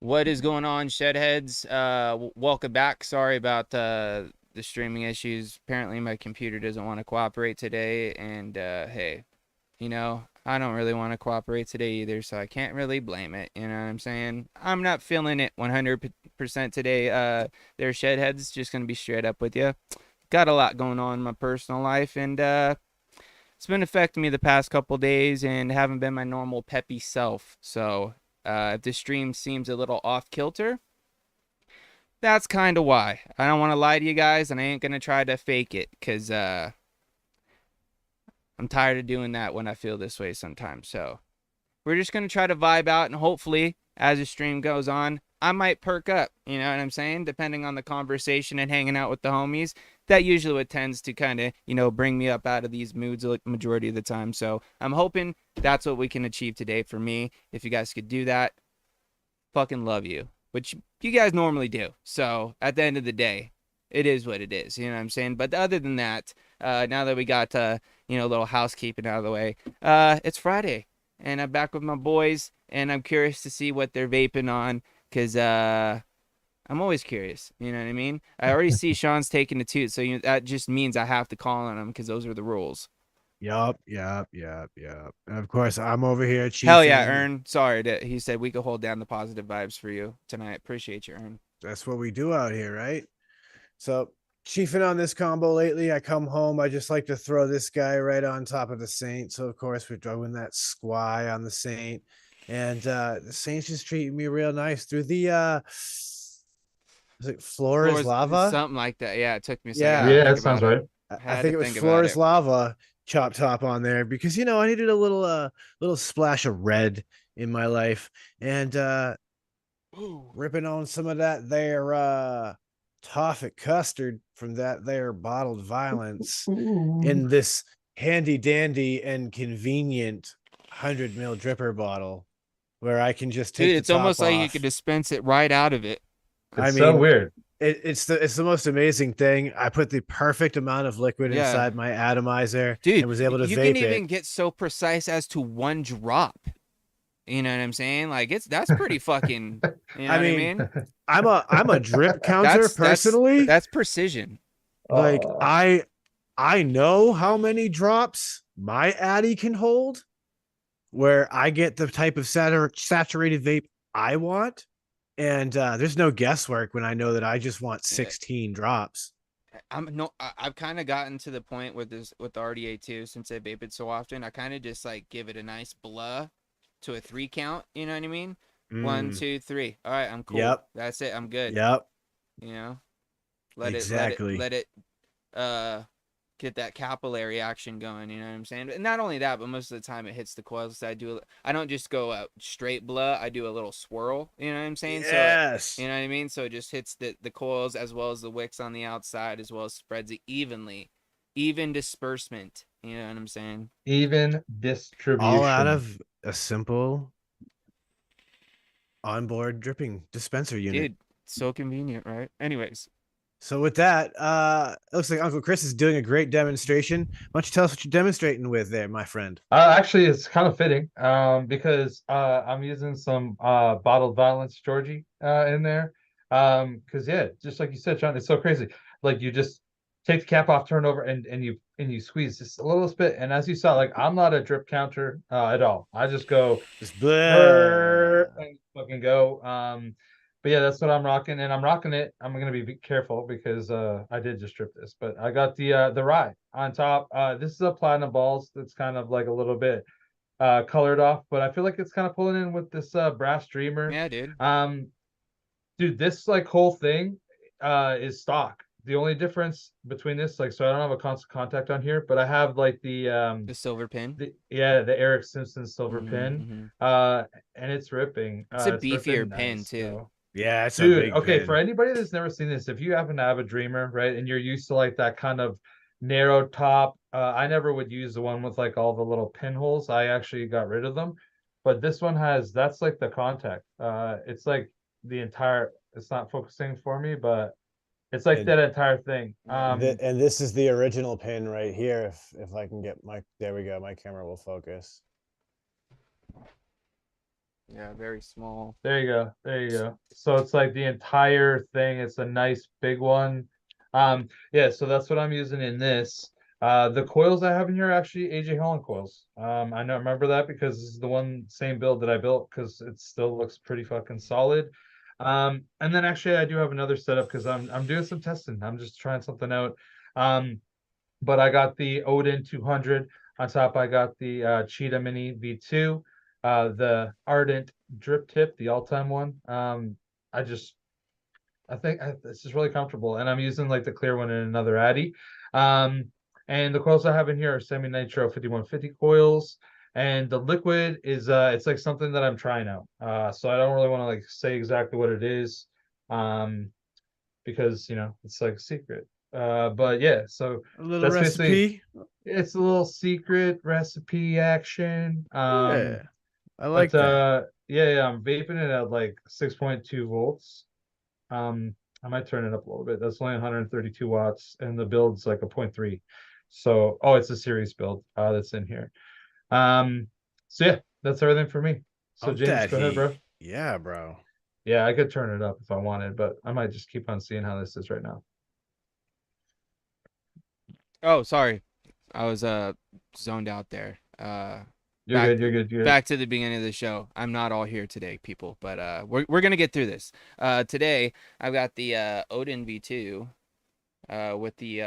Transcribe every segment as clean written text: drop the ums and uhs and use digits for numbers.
What is going on, Shedheads? Welcome back. Sorry about the streaming issues. Apparently, my computer doesn't want to cooperate today, and hey, I don't really want to cooperate today either, so I can't really blame it. You know what I'm saying? I'm not feeling it 100% today. There, Shedheads, just gonna be straight up with you. Got a lot going on in my personal life, and it's been affecting me the past couple days and haven't been my normal peppy self. So if the stream seems a little off kilter, that's kind of why. I don't want to lie to you guys, and I ain't gonna try to fake it because I'm tired of doing that when I feel this way sometimes. So we're just gonna try to vibe out, and hopefully, as the stream goes on, I might perk up. You know what I'm saying? Depending on the conversation and hanging out with the homies, that usually what tends to kind of bring me up out of these moods like majority of the time. So I'm hoping that's what we can achieve today for me. If you guys could do that, fucking love you, which you guys normally do. So at the end of the day, it is what it is. You know what I'm saying? But other than that, now that we got a little housekeeping out of the way, it's Friday, and I'm back with my boys, and I'm curious to see what they're vaping on, cause I'm always curious. You know what I mean? I already see Sean's taking the toot, so that just means I have to call on him because those are the rules. Yup. And of course, I'm over here Hell yeah, chiefing. Ern. Sorry that he said we could hold down the positive vibes for you tonight. Appreciate you, Ern. That's what we do out here, right? So, chiefing on this combo lately, I come home. I just like to throw this guy right on top of the Saint. So, of course, we're throwing that squy on the Saint. And the Saint's just treating me real nice through the was it Floor is Floors, Lava? something like that. Yeah, it took me a second to Yeah. Yeah, think that sounds about it. right. I Had to think it was think about Floor is it. Lava chop top on there because I needed a little splash of red in my life. And ripping on some of that there toffee custard from that there bottled violence Ooh. in this handy dandy and convenient 100 ml dripper bottle where I can just take Dude, the it's almost top like you could off. dispense it right out of it. I It's so mean, weird. it's the most amazing thing. I put the perfect amount of liquid Yeah. inside my atomizer Dude, and was able to you can vape it. even get so precise as to one drop. You know what I'm saying? Like that's pretty fucking, you know I what I mean, mean? I'm a drip counter That's personally. that's precision. Like Oh, I know how many drops my Addy can hold, where I get the type of saturated vape I want. And there's no guesswork when I know that I just want Yeah. 16 drops. I've kind of gotten to the point with this with the RDA too, since I vape it so often. I kind of just like give it a nice blah to a 3 count. You know what I mean? One, Mm, 2, 3. All right, I'm cool. yep. That's it. I'm good. Yep. You know, Exactly. let it uh get that capillary action going. You know what I'm saying? And not only that, but most of the time it hits the coils. So I don't just go straight blah. I do a little swirl. You know what I'm saying? You Yes. know what I mean? So it just hits the coils as well as the wicks on the outside, as well as spreads it evenly, even disbursement. You know what I'm saying? even All out distribution. of a simple onboard dripping dispenser unit. Dude, so convenient, right? Anyways, So with that, it looks like Uncle Chris is doing a great demonstration. Why don't you tell us what you're demonstrating with there, my friend? Actually, it's kind of fitting, because I'm using some bottled violence Georgie in there. Because yeah, just like you said, John, it's so crazy. Like you just take the cap off, turn it over, and you squeeze just a little bit. And as you saw, like I'm not a drip counter at all. I just go Just blah. and fucking go. But yeah, that's what I'm rocking, and I'm rocking it. I'm gonna be careful because I did just strip this, but I got the rye on top. This is a platinum balls that's kind of like a little bit colored off, but I feel like it's kind of pulling in with this brass dreamer. yeah, dude. Um, dude, this like whole thing is stock. The only difference between this, like, so I don't have a constant contact on here, but I have like The silver pin. the Eric Simpson silver pin. Mm-hmm. Uh and it's ripping. It's a It's ripping beefier pin nice, too. yo. Yeah, it's a Dude, big okay, for pin. anybody that's never seen this, if you happen to have a dreamer, right, and you're used to like that kind of narrow top, I never would use the one with like all the little pinholes. I actually got rid of them. But this one has that's like the contact. It's like the entire it's not focusing for me, but it's like And that entire thing. and this is the original pin right here. If I can get my there we go. My camera will focus. Yeah, very small. There you go. There you go. So it's like the entire thing. It's a nice big one. Yeah, so that's what I'm using in this. The coils I have in here are actually AJ Holland coils. I know remember that because this is the one same build that I built because it still looks pretty fucking solid. And then actually I do have another setup because I'm doing some testing. I'm just trying something out. But I got the Odin 200. On top, I got the Cheetah Mini V2, the Ardent Drip Tip, the all-time one. I just, I think it's just really comfortable, and I'm using like the clear one in another Addy. Um, and the coils I have in here are semi nitro 5150 coils, and the liquid is it's like something that I'm trying out. So I don't really want to like say exactly what it is, um, because it's like a secret. But yeah, so A little that's basically recipe. it's a little secret recipe action. Yeah, I But like that. yeah, I'm vaping it at like 6.2 volts. I might turn it up a little bit. That's only 132 watts, and the build's like a point 0.3. So, oh, it's a series build that's in here. So yeah, that's everything for me. So Up James, that go ahead, heat. bro. Yeah, bro. Yeah, I could turn it up if I wanted, but I might just keep on seeing how this is right now. Oh, sorry. I was zoned out there. You're Back good. You're good. You're good. back to the beginning of the show. I'm not all here today, people, but we're gonna get through this. Today I've got the Odin V2 with the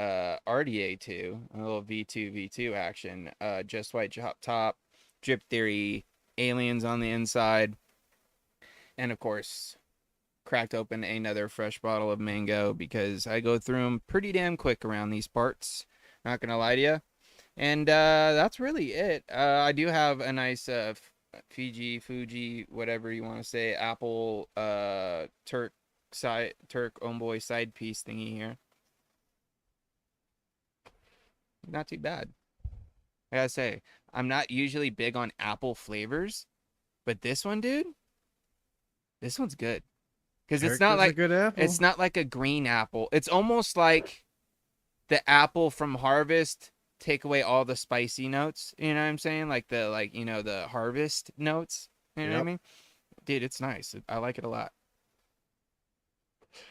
RDA2, a little V2 action. Just white top, drip theory, aliens on the inside, and of course cracked open another fresh bottle of mango because I go through them pretty damn quick around these parts. Not gonna lie to you. And that's really it. I do have a nice Fuji, whatever you want to say, Apple Turk Homeboy side piece thingy here. Not too bad. I gotta say, I'm not usually big on apple flavors, but this one, dude, this one's good. Because Turk is a good apple. it's not like a green apple. It's almost like the apple from Harvest take away all the spicy notes. You know what I'm saying? Like the Harvest notes. You know what I Yep. mean? Dude, it's nice. I like it a lot.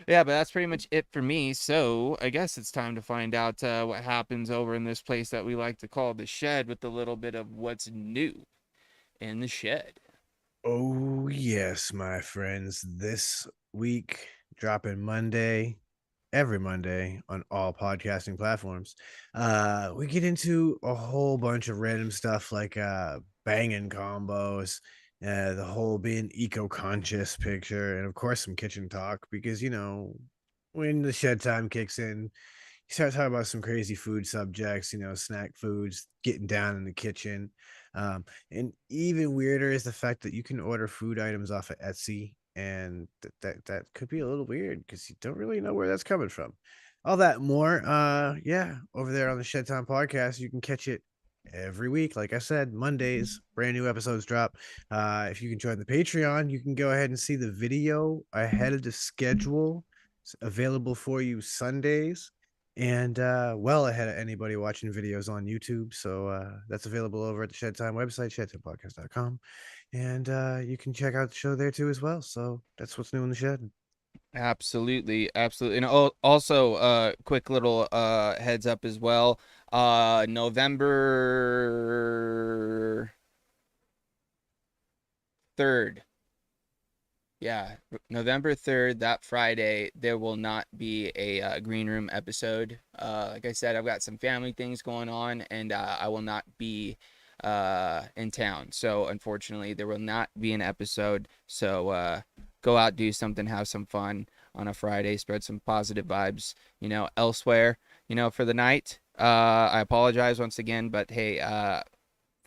Yeah, but that's pretty much it for me. So I guess it's time to find out what happens over in this place that we like to call the shed with a little bit of what's new in the shed. Oh, yes, my friends. This week, dropping Monday, every Monday on all podcasting platforms. We get into a whole bunch of random stuff like banging combos, the whole being eco-conscious picture, and of course some kitchen talk because when the shed time kicks in, you start talking about some crazy food subjects, snack foods, getting down in the kitchen. And even weirder is the fact that you can order food items off of Etsy, and that could be a little weird because you don't really know where that's coming from. All that and more, yeah, over there on the Shed Time podcast, you can catch it every week. Like I said, Mondays, brand new episodes drop. If you can join the Patreon, you can go ahead and see the video ahead of the schedule. It's available for you Sundays and well ahead of anybody watching videos on YouTube. So that's available over at the Shed Time website, shedtimepodcast.com. And you can check out the show there too as well. So that's what's new in the shed. Absolutely, absolutely. And also, quick little heads up as well. November 3rd. Yeah, November 3rd, that Friday, there will not be a green room episode. Like I said, I've got some family things going on, and I will not be in town. So unfortunately, there will not be an episode. So go out, do something, have some fun on a Friday, spread some positive vibes, elsewhere, for the night. I apologize once again, but hey,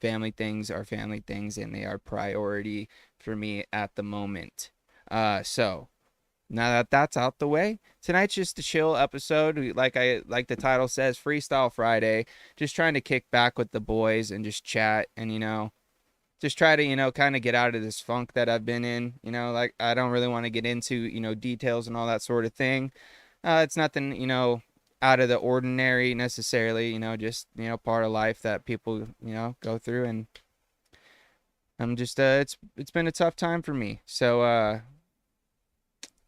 family things are family things, and they are priority for me at the moment. So now that that's out the way, tonight's just a chill episode. Like the title says, Freestyle Friday. Just trying to kick back with the boys and just chat and just try to kind of get out of this funk that I've been in. Like I don't really want to get into details and all that sort of thing. It's nothing out of the ordinary necessarily. Just part of life that people go through, and I'm just it's been a tough time for me. So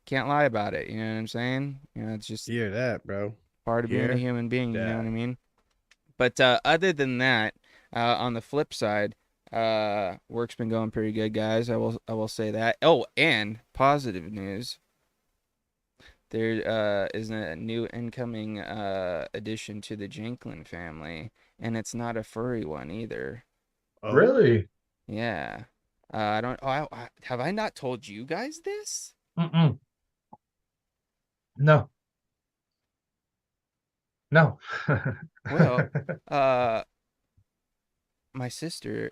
can't lie about it. You know what I'm saying? You know, it's just Hear that, bro? part of being a Hear human being. You know what that? I mean? But other than that, on the flip side, work's been going pretty good, guys. I will say that. Oh, and positive news. There is a new incoming addition to the Jenklin family, and it's not a furry one either. Oh, Really? Yeah. I don't. Oh, have I not told you guys this? Mm-mm. No. No. Well, uh, my sister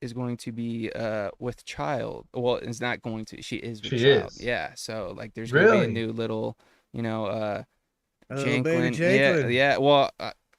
is going to be with child. Well, is not going to. She is with She child. is. Yeah. So like, there's gonna be a Really? new little, you know, a little baby Janklin. Yeah, Janklin. yeah. Well,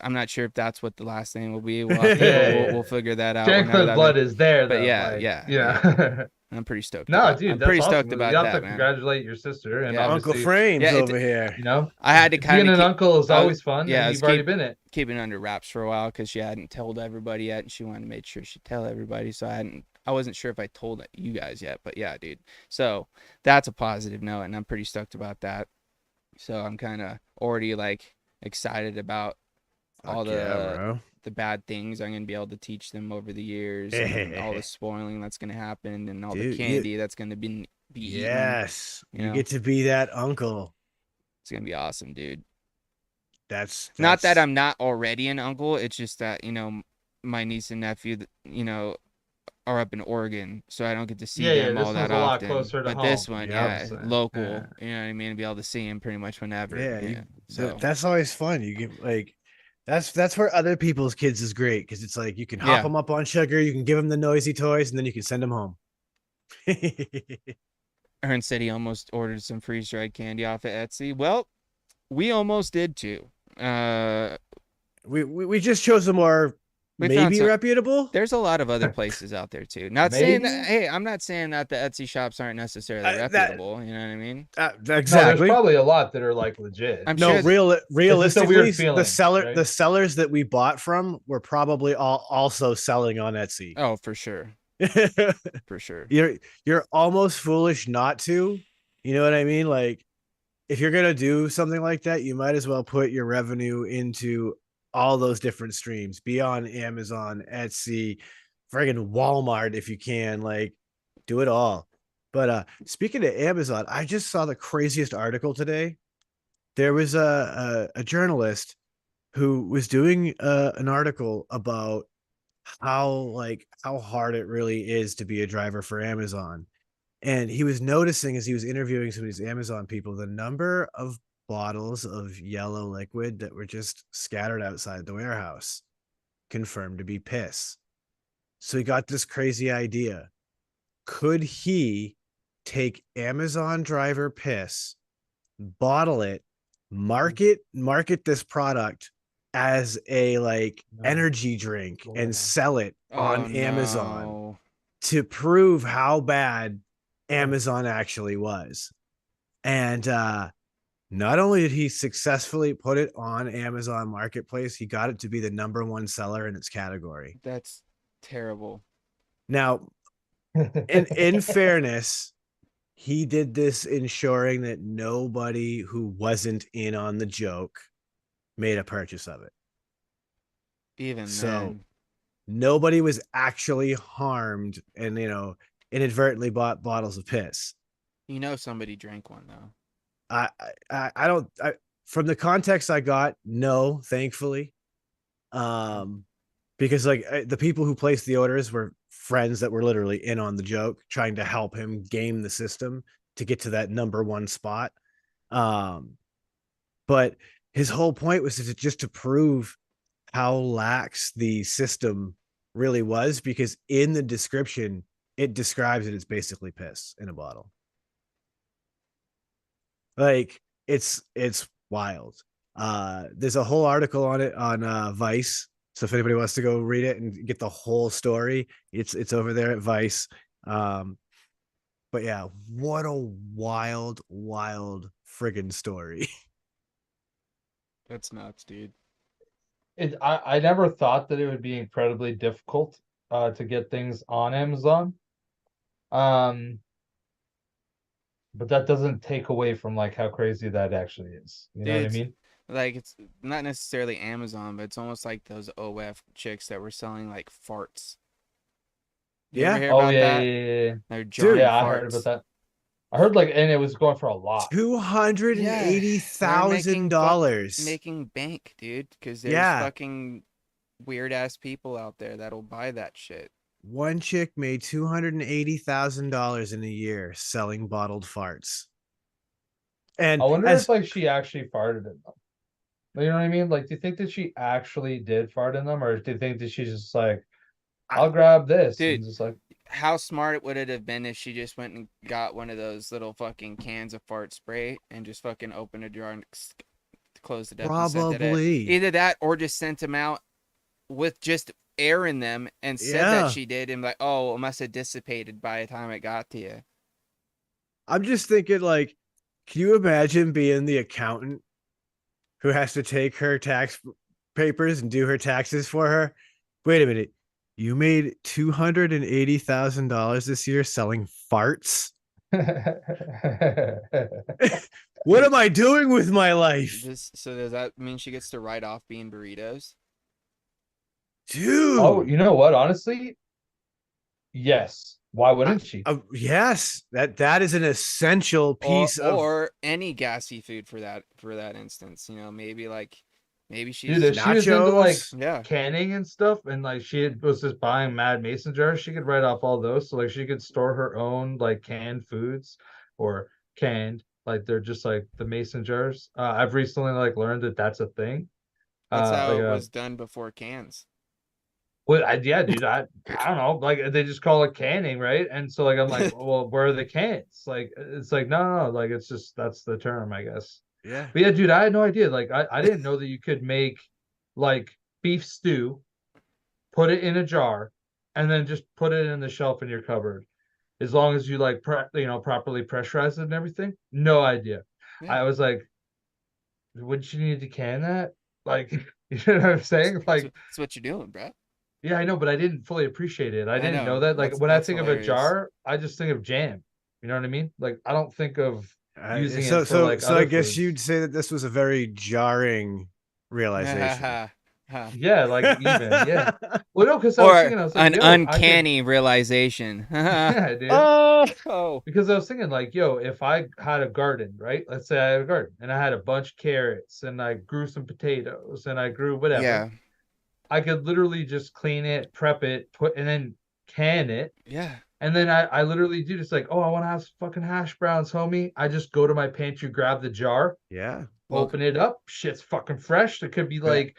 I'm not sure if that's what the last name will be. We'll have to. Yeah, We'll yeah. figure that out whenever Janklin that. blood is there But though. yeah, Like, yeah, yeah. yeah. I'm pretty stoked No, about. dude, I'm that's pretty awesome. stoked You about have to that, man. congratulate your sister, and Yeah. Uncle obviously, Frames Yeah. over here. you know, I had to kind being of an keep. uncle is I was, always fun, yeah, and I was you've already been it. keeping it under wraps for a while because she hadn't told everybody yet, and she wanted to make sure she'd tell everybody. So I wasn't sure if I told you guys yet, but yeah, dude. So that's a positive note, and I'm pretty stoked about that. So I'm kind of already like excited about all Fuck yeah, the bad things I'm gonna be able to teach them over the years, and all bro. the spoiling that's gonna happen, and all the Dude, candy that's gonna be eaten. yes, You you know, get to be that uncle. it's gonna be awesome, dude. Not that That's I'm not already an uncle. It's just that, my niece and nephew, are up in Oregon, so I don't get to see Yeah, yeah. them all This that one's a lot often. closer to But this home. one, You know what I'm yeah, saying? Yeah. local, you know what I mean? Be able to see him pretty much whenever. yeah. Yeah. So, That's always fun. You get like that's where other people's kids is great because it's like you can hop yeah. them up on sugar, you can give them the noisy toys, and then you can send them home. Ern said he almost ordered some freeze dried candy off of Etsy. Well, we almost did too. Uh, we just chose a more we found maybe some. reputable. There's a lot of other places out there too. Not saying that. Maybe. Hey, I'm not saying that the Etsy shops aren't necessarily That reputable. You know what I mean? No, there's exactly. probably a lot that are like legit. I'm No, sure. It's just a realistically, weird feeling, right? the sellers that we bought from were probably all also selling on Etsy. Oh, for sure, for sure. You're almost foolish not to. You know what I mean? Like if you're gonna do something like that, you might as well put your revenue into all those different streams. Be on Amazon, Etsy, friggin' Walmart if you can. Like, do it all. But speaking of Amazon, I just saw the craziest article today. There was a journalist who was doing an article about how hard it really is to be a driver for Amazon. And he was noticing as he was interviewing some of these Amazon people, the number of bottles of yellow liquid that were just scattered outside the warehouse, confirmed to be piss. So he got this crazy idea. Could he take Amazon driver piss, bottle it, market this product as a like energy drink and sell it on Oh Amazon no. to prove how bad Amazon actually was. And not only did he successfully put it on Amazon Marketplace, he got it to be the #1 seller in its category. That's terrible. Now, in fairness, he did this ensuring that nobody who wasn't in on the joke made a purchase of it. Even So then. nobody was actually harmed and inadvertently bought bottles of piss. Somebody drank one though. I don't from the context I got, no, thankfully. Because like the people who placed the orders were friends that were literally in on the joke, trying to help him game the system to get to that #1 spot. But his whole point was just to prove how lax the system really was, because in the description it describes it as basically piss in a bottle. Like it's wild. There's a whole article on it on Vice. So if anybody wants to go read it and get the whole story, it's over there at Vice. But yeah, what a wild friggin' story. That's nuts, dude. I never thought that it would be incredibly difficult to get things on Amazon. Um, but that doesn't take away from like how crazy that actually is. You know what I Dude, mean? like it's not necessarily Amazon, but it's almost like those OF chicks that were selling like farts. You ever Yeah, hear Oh about yeah, yeah, that? yeah, yeah. They're dude. jarring Yeah, I heard about farts. that. I heard like, and it was going for a lot. Two hundred and Yeah, eighty they're thousand dollars. making bank, dude, because there's Yeah, fucking weird ass people out there that'll buy that shit. one chick made $280,000 in a year selling bottled farts. I And wonder if as like she actually farted in them. You know what I mean? Like, do you think that she actually did fart in them, or do you think that she's just like, I, I'll grab this Dude, and just like, how smart would it have been if she just went and got one of those little fucking cans of fart spray and just fucking opened a jar and closed it up and sent it in? probably, Either that or just sent them out with just air in them and said that yeah. she did, and like, oh, it must have dissipated by the time it got to you. I'm just thinking, like, can you imagine being the accountant who has to take her tax papers and do her taxes for her? Wait a minute. You made $280,000 this year selling farts? What am I doing with my life? So does that mean she gets to write off being burritos? Dude. Oh, you know what? Honestly, yes. Why wouldn't she? Yes, that is an essential piece of Or any gassy food for that instance. You know, maybe she's Dude, if she was into like nachos. yeah. canning and stuff, and like was just buying mad mason jars, she could write off all those. So like she could store her own like canned foods or canned, like they're just like the mason jars. I've recently like learned that that's a thing. That's how Like it was done before cans. well, yeah, dude, I don't know, like they just call it canning, right? And so like I'm like, well, where are the cans? Like it's like no, like it's just that's the term, I guess. Yeah. But yeah, dude, I had no idea. Like I didn't know that you could make like beef stew, put it in a jar, and then just put it in the shelf in your cupboard. As long as you like properly pressurize it and everything. No idea. Yeah. I was like, wouldn't you need to can that? Like, you know what I'm saying? Like, That's what you're doing, bro. yeah, I know, but I didn't fully appreciate it. I didn't know know. that. Like That's when I that's think of a hilarious. jar, I just think of jam. You know what I mean? Like I don't think of using so it for like so I other guess foods. you'd say that this was a very jarring realization. Yeah, like even, yeah. Well, no, because I was Or thinking, I was like, an yo, uncanny realization. yeah, dude. Oh. Because I was thinking, like, yo, if I had a garden, right? Let's say I had a garden and I had a bunch of carrots and I grew some potatoes and I grew whatever. Yeah. I could literally just clean it, prep it, and then can it. Yeah. And then I literally do just like, oh, I want to have some fucking hash browns, homie. I just go to my pantry, grab the jar, Yeah. open it up. Shit's fucking fresh. It could be like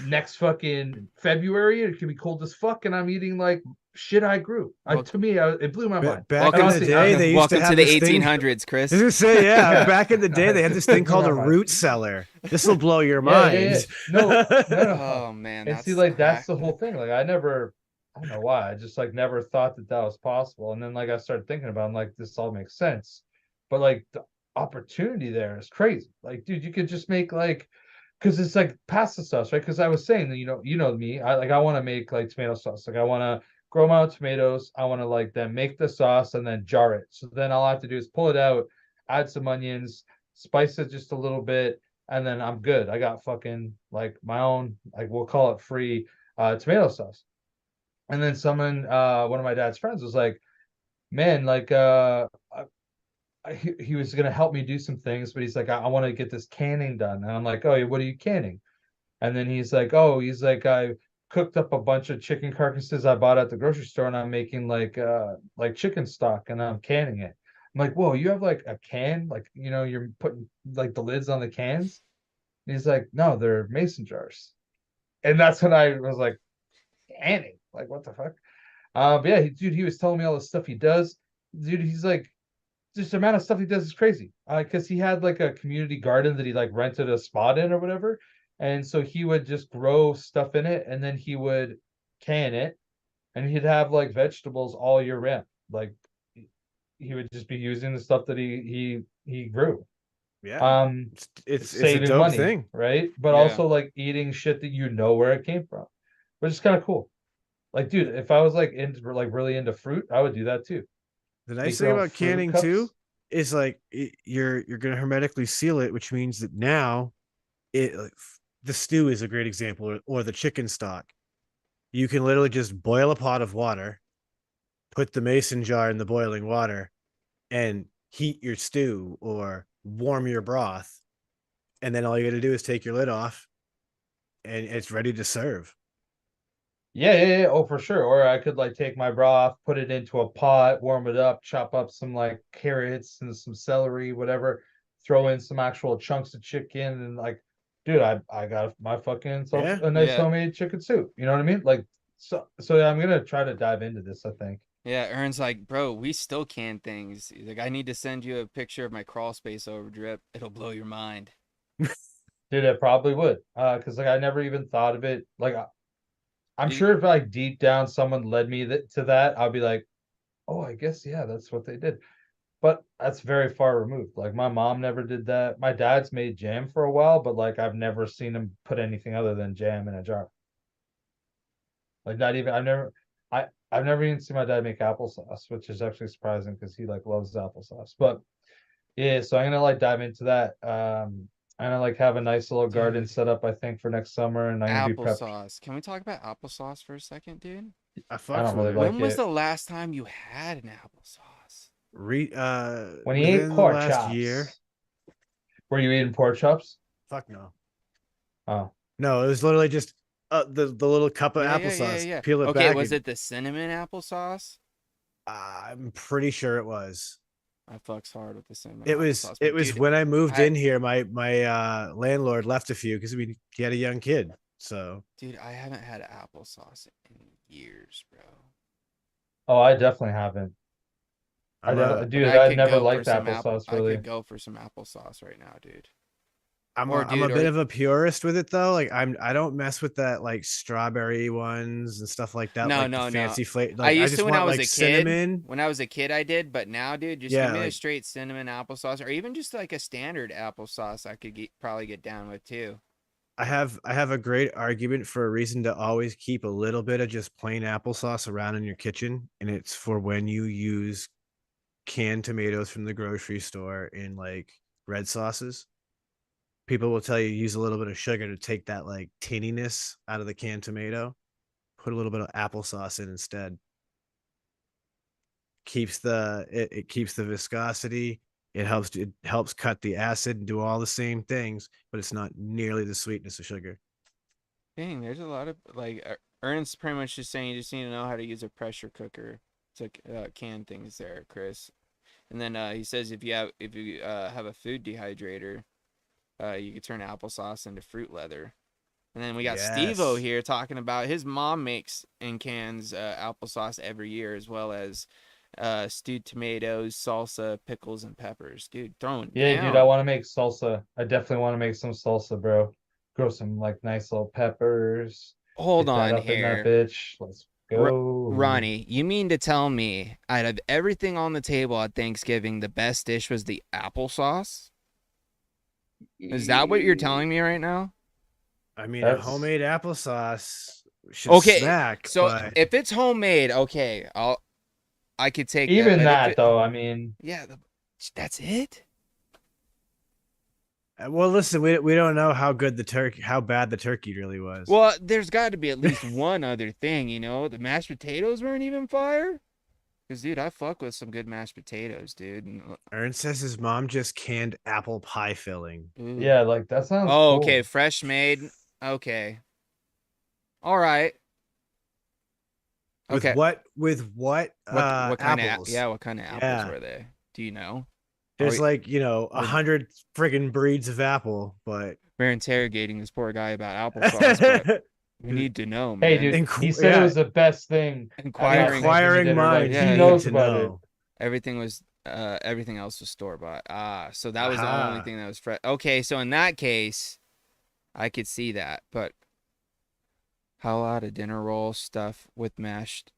next fucking February. It could be cold as fuck, and I'm eating like shit I grew. To me, it blew my mind. Back in the Honestly, day, they used to Welcome have to the this thing. 1800s, Chris. I was gonna say, yeah. Back in the day, they had this thing called a root cellar. This will blow your mind. No. Oh man, And that's see, like that's crack. the whole thing. Like I don't know why. I just like never thought that was possible. And then like I started thinking about, it, I'm like, this all makes sense. But like the opportunity there is crazy. Like, dude, you could just make like, because it's like pasta sauce, right? Because I was saying that you know me. I want to make like tomato sauce. Like I want to grow my own tomatoes. I want to like then make the sauce and then jar it. So then all I have to do is pull it out, add some onions, spice it just a little bit, and then I'm good. I got fucking like my own, like we'll call it free tomato sauce. And then one of my dad's friends was like, man, like he was gonna help me do some things, but he's like, I want to get this canning done. And I'm like, oh, what are you canning? And then he's like, I cooked up a bunch of chicken carcasses I bought at the grocery store, and I'm making like chicken stock, and I'm canning it. I'm like, whoa, you have like a can, like you're putting like the lids on the cans. And he's like, no, they're mason jars. And that's when I was like, canning, like what the fuck? But yeah, dude, he was telling me all the stuff he does. Dude, he's like, just the amount of stuff he does is crazy. Because he had like a community garden that he like rented a spot in or whatever, and so he would just grow stuff in it, and then he would can it, and he'd have like vegetables all year round. Like he would just be using the stuff that he grew. Yeah. It's a Saving dope money, thing. right? But Yeah. also like eating shit that you know where it came from, which is kind of cool. Like, dude, if I was like really into fruit, I would do that too. The Make nice your thing own about fruit canning too cups. is like you're gonna hermetically seal it, which means that now the stew is a great example, or the chicken stock. You can literally just boil a pot of water, put the mason jar in the boiling water, and heat your stew or warm your broth, and then all you got to do is take your lid off, and it's ready to serve. Yeah. Oh, for sure. Or I could like take my broth, put it into a pot, warm it up, chop up some like carrots and some celery, whatever, throw in some actual chunks of chicken, and like, dude, I got my fucking self Yeah, a nice Yeah. homemade chicken soup. You know what I mean? Like, so yeah, I'm gonna try to dive into this, I think. Yeah, Ern's like, bro, we still can things. He's like, I need to send you a picture of my crawl space overdrip. It'll blow your mind. Dude, it probably would. Because like I never even thought of it. Like I'm You, sure if like deep down someone led me to that, I'll be like, oh, I guess yeah, that's what they did. But that's very far removed. Like my mom never did that. My dad's made jam for a while, but like I've never seen him put anything other than jam in a jar. Like not even I've never even seen my dad make applesauce, which is actually surprising because he like loves applesauce. But yeah, so I'm gonna like dive into that. I'm gonna like have a nice little garden dude, set up, I think, for next summer, and I'm gonna be prepped. applesauce. Can we talk about applesauce for a second, dude? I I fucks don't with really it. like When was it. the last time you had an applesauce? When he ate Within the pork last year. chops. Were you eating pork chops? Fuck no. Oh, No, it was literally just the little cup of Yeah, applesauce. yeah. Peel it Okay, back, was and it the cinnamon applesauce? I'm pretty sure it was. I fucks hard with the cinnamon It was applesauce, it but was dude, when I moved I in here. My landlord left a few because he had a young kid. So dude, I haven't had applesauce in years, bro. oh, I definitely haven't. I'm a But Dude, I I could never go for liked some apple. applesauce I really. could go for some applesauce right now, dude. I'm a Or I'm a dude, bit or of a purist with it though. Like I don't mess with that like strawberry ones and stuff like that. no, Like the no, no. fancy flavor. I Like I used to just when I want was like a kid. cinnamon. When I was a kid, I did, but now, dude, just give Yeah, me a like straight cinnamon applesauce, or even just like a standard applesauce. I could probably get down with too. I have a great argument for a reason to always keep a little bit of just plain applesauce around in your kitchen, and it's for when you use canned tomatoes from the grocery store in like red sauces. People will tell you use a little bit of sugar to take that like tinniness out of the canned tomato. Put a little bit of applesauce in instead. It keeps the viscosity. It helps cut the acid and do all the same things, but it's not nearly the sweetness of sugar. Dang, there's a lot of like Ernst's pretty much just saying you just need to know how to use a pressure cooker to can things there, Chris. And then he says if you have a food dehydrator, you could turn applesauce into fruit leather. And then we got Steve-O Yes. here talking about his mom makes in cans applesauce every year, as well as stewed tomatoes, salsa, pickles, and peppers. Dude, throwing Yeah, dude, I down. want to make salsa. I definitely want to make some salsa, bro. Grow some like nice little peppers. Hold Get that on up in that here. bitch. Let's R- go. Ronnie, you mean to tell me out of everything on the table at Thanksgiving, the best dish was the applesauce? Is that what you're telling me right now? I mean, a That's homemade applesauce should Okay, smack, so but if it's homemade, okay, I could take that. even But if that it, though. I mean, yeah, that's it. well, listen, we don't know how bad the turkey really was. Well, there's got to be at least one other thing, you know. The mashed potatoes weren't even fire. Cause dude, I fuck with some good mashed potatoes, dude. Ernst says his mom just canned apple pie filling. Ooh. yeah, like that sounds Oh, okay, cool. fresh made. Okay, all right. With Okay, what? With what? what kind of Apples. what kind of apples Yeah. were they? Do you know? Are There's we, like, a we're, hundred friggin' breeds of apple, but we're interrogating this poor guy about applesauce, but we need to know, Hey, man. dude, he said it Yeah, was the best thing at last Inquiring. Thanksgiving inquiring dinner. Like minds he Yeah, need yeah. knows to about it. know. Everything else was store bought. Ah, so that was the only Aha. thing that was fresh. Okay, so in that case, I could see that. But how about a dinner roll stuff with mashed?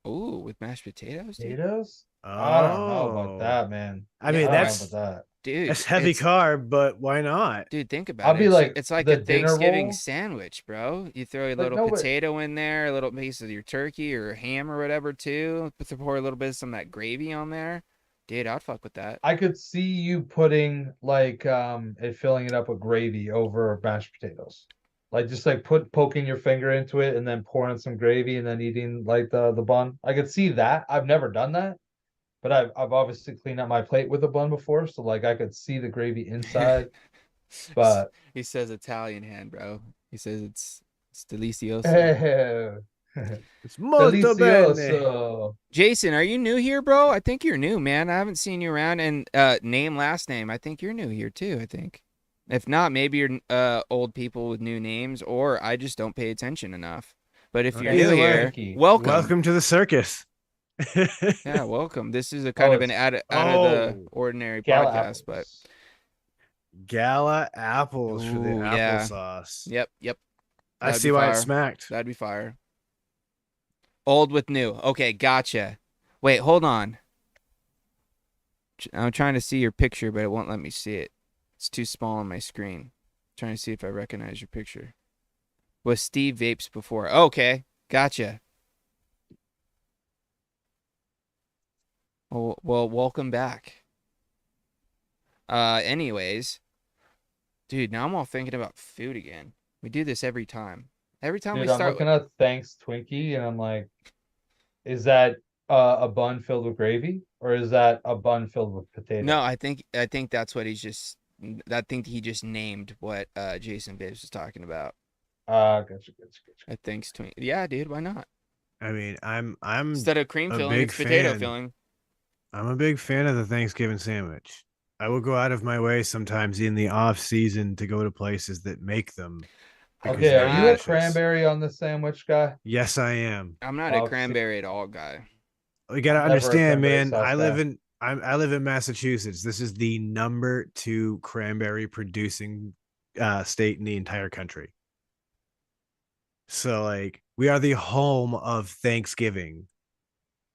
Ooh, with mashed potatoes, dude. Potatoes? I don't know about Oh, that, man. I Yeah, mean I don't know about that's that. dude, heavy it's carb, but why not? dude, think I'll about it. be like It's like the a dinner Thanksgiving roll. sandwich, bro. You throw a Like little no, but potato in there, a little piece of your turkey or ham or whatever too. Pour a little bit of some of that gravy on there. Dude, I'd fuck with that. I could see you putting like and filling it up with gravy over mashed potatoes. Like just like poking your finger into it and then pouring some gravy and then eating like the bun. I could see that. I've never done that, but I've obviously cleaned out my plate with a bun before, so like I could see the gravy inside. But He says Italian hand, bro. He says it's delicioso. eh, It's molto bene. delicioso. Jason, are you new here, bro? I think you're new, man. I haven't seen you around. And name, last name. I think you're new here too. I think. If not, maybe you're old people with new names, or I just don't pay attention enough. But if you're new Either way, here, Twinkie. welcome. welcome to the circus. Yeah, welcome. This is a kind Oh, of an it's out of the Oh, ordinary gala podcast, but apples. gala apples for the ooh, yeah. applesauce. Yep. I That'd be see why it fire. smacked. That'd be fire. Old with new. Okay, gotcha. Wait, hold on. I'm trying to see your picture, but it won't let me see it. It's too small on my screen. Trying to see if I recognize your picture. Was Steve Vapes before? Okay, gotcha. Well, welcome back. Anyways, dude, now I'm all thinking about food again. We do this every time. Every time we Dude, I'm start. looking at Thanks Twinkie and I'm like, is that a bun filled with gravy or is that a bun filled with No, potato? I think that's what he's just. I think he just named what Jason Bibbs was talking about. Gotcha. I think yeah, dude, why not? I mean, I'm Instead of cream a filling, big it's potato fan. filling. I'm a big fan of the Thanksgiving sandwich. I will go out of my way sometimes in the off season to go to places that make them because Okay, they're are you a Not. delicious. cranberry on the sandwich guy? Yes, I am. I'm not a Oh, see, cranberry at all guy. You got to I'm never a understand, cranberry man. sauce guy. I live in Massachusetts. This is the #2 cranberry producing state in the entire country. So like we are the home of Thanksgiving.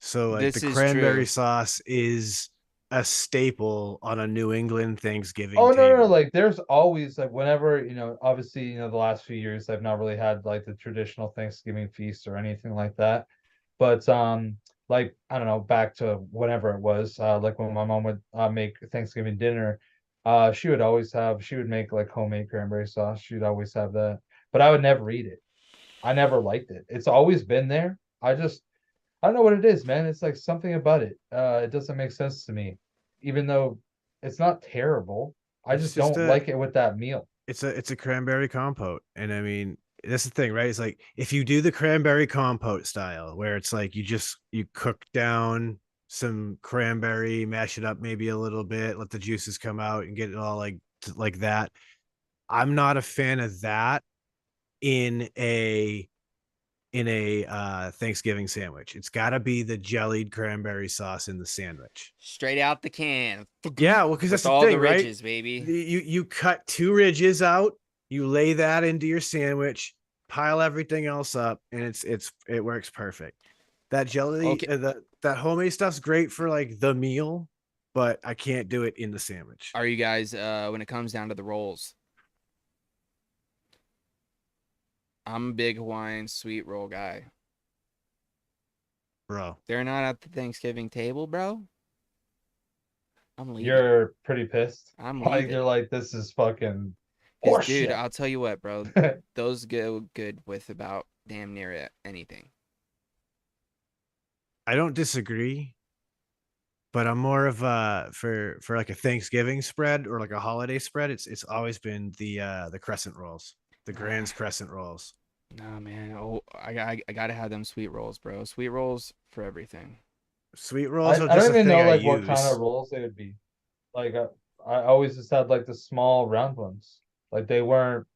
So like the This is cranberry true. sauce is a staple on a New England Thanksgiving Oh no, table. like there's always like whenever, obviously, the last few years I've not really had like the traditional Thanksgiving feast or anything like that. But like I don't know, back to whenever it was, like when my mom would make Thanksgiving dinner, she would make like homemade cranberry sauce. She'd always have that. But I would never eat it. I never liked it. It's always been there. I don't know what it is, man. It's like something about it. It doesn't make sense to me, even though it's not terrible. I It's just just don't a like it with that meal. it's a cranberry compote. And I mean, that's the thing, right? It's like if you do the cranberry compote style where it's like you cook down some cranberry, mash it up maybe a little bit, let the juices come out and get it all like that. I'm not a fan of that in a Thanksgiving sandwich. It's got to be the jellied cranberry sauce in the sandwich. Straight out the can. Yeah, well, because that's With the all the thing, right? ridges, baby. You cut 2 ridges out, you lay that into your sandwich, pile everything else up, and it works perfect. That jelly, Okay. that homemade stuff's great for like the meal, but I can't do it in the sandwich, Are you guys when it comes down to the rolls? I'm a big Hawaiian sweet roll guy. bro. They're not at the Thanksgiving table, bro. I'm leaving. You're pretty pissed. I'm Like leaving. you're like, this is fucking Cause dude, horseshit. I'll tell you what, bro. Those go good with about damn near anything. I don't disagree, but I'm more of for like a Thanksgiving spread or like a holiday spread. It's always been the crescent rolls, the Grand's crescent rolls. Nah, man. Oh, I gotta have them sweet rolls, bro. Sweet rolls for everything. Sweet I, rolls are I don't just a even thing know I like what kind of use. rolls they would be. Like I always just had like the small round ones. Like they weren't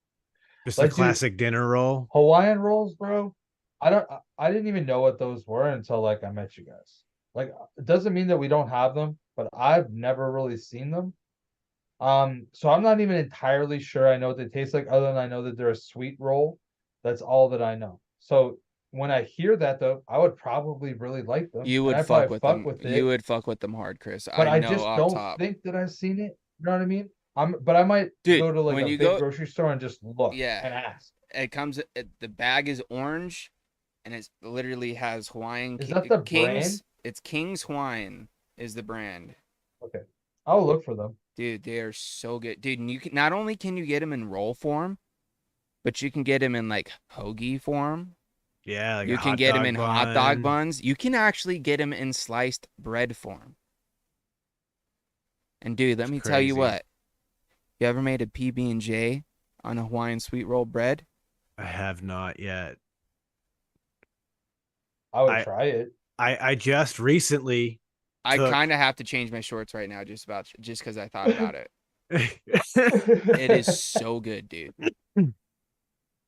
Just a like dude, classic dinner roll. Hawaiian rolls, bro. I didn't even know what those were until like I met you guys. Like it doesn't mean that we don't have them, but I've never really seen them. So I'm not even entirely sure I know what they taste like, other than I know that they're a sweet roll. That's all that I know. So when I hear that though, I would probably really like them. You and would I'd fuck probably with fuck them. with You it, would fuck with them hard, Chris. but I I know just off don't top. think that I've seen it. You know what I mean? But I might Dude, go to like when a you big go, grocery store and just look yeah, and ask. it comes. The bag is orange, and it literally has Hawaiian Is that the Kings. brand? It's King's Hawaiian is the brand. Okay, I'll look for them. Dude, they are so good. Dude, and you can not only can you get them in roll form, but you can get them in like hoagie form. Yeah, like You a can hot get them dog in hot dog bun. buns. You can actually get them in sliced bread form. And dude, let It's me tell you crazy. what. You ever made a PB&J on a Hawaiian sweet roll bread? I have not yet. I would I- try it. I just recently I took kind of have to change my shorts right now just because I thought about it. It it is so good, dude.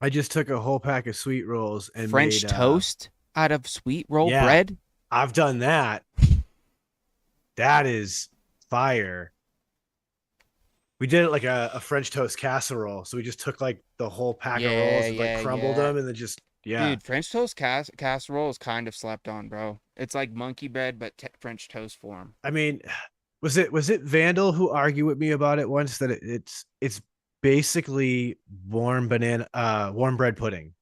I just took a whole pack of sweet rolls and French made toast out of sweet roll yeah. bread. I've done that. That is fire. We did it like a French toast casserole. So we just took like the whole pack of Yeah, rolls and yeah, like crumbled yeah. them and then just Dude, French toast casserole is kind of slept on, bro. It's like monkey bread but French toast form. I mean, was it Vandal who argued with me about it once that it's basically warm bread pudding.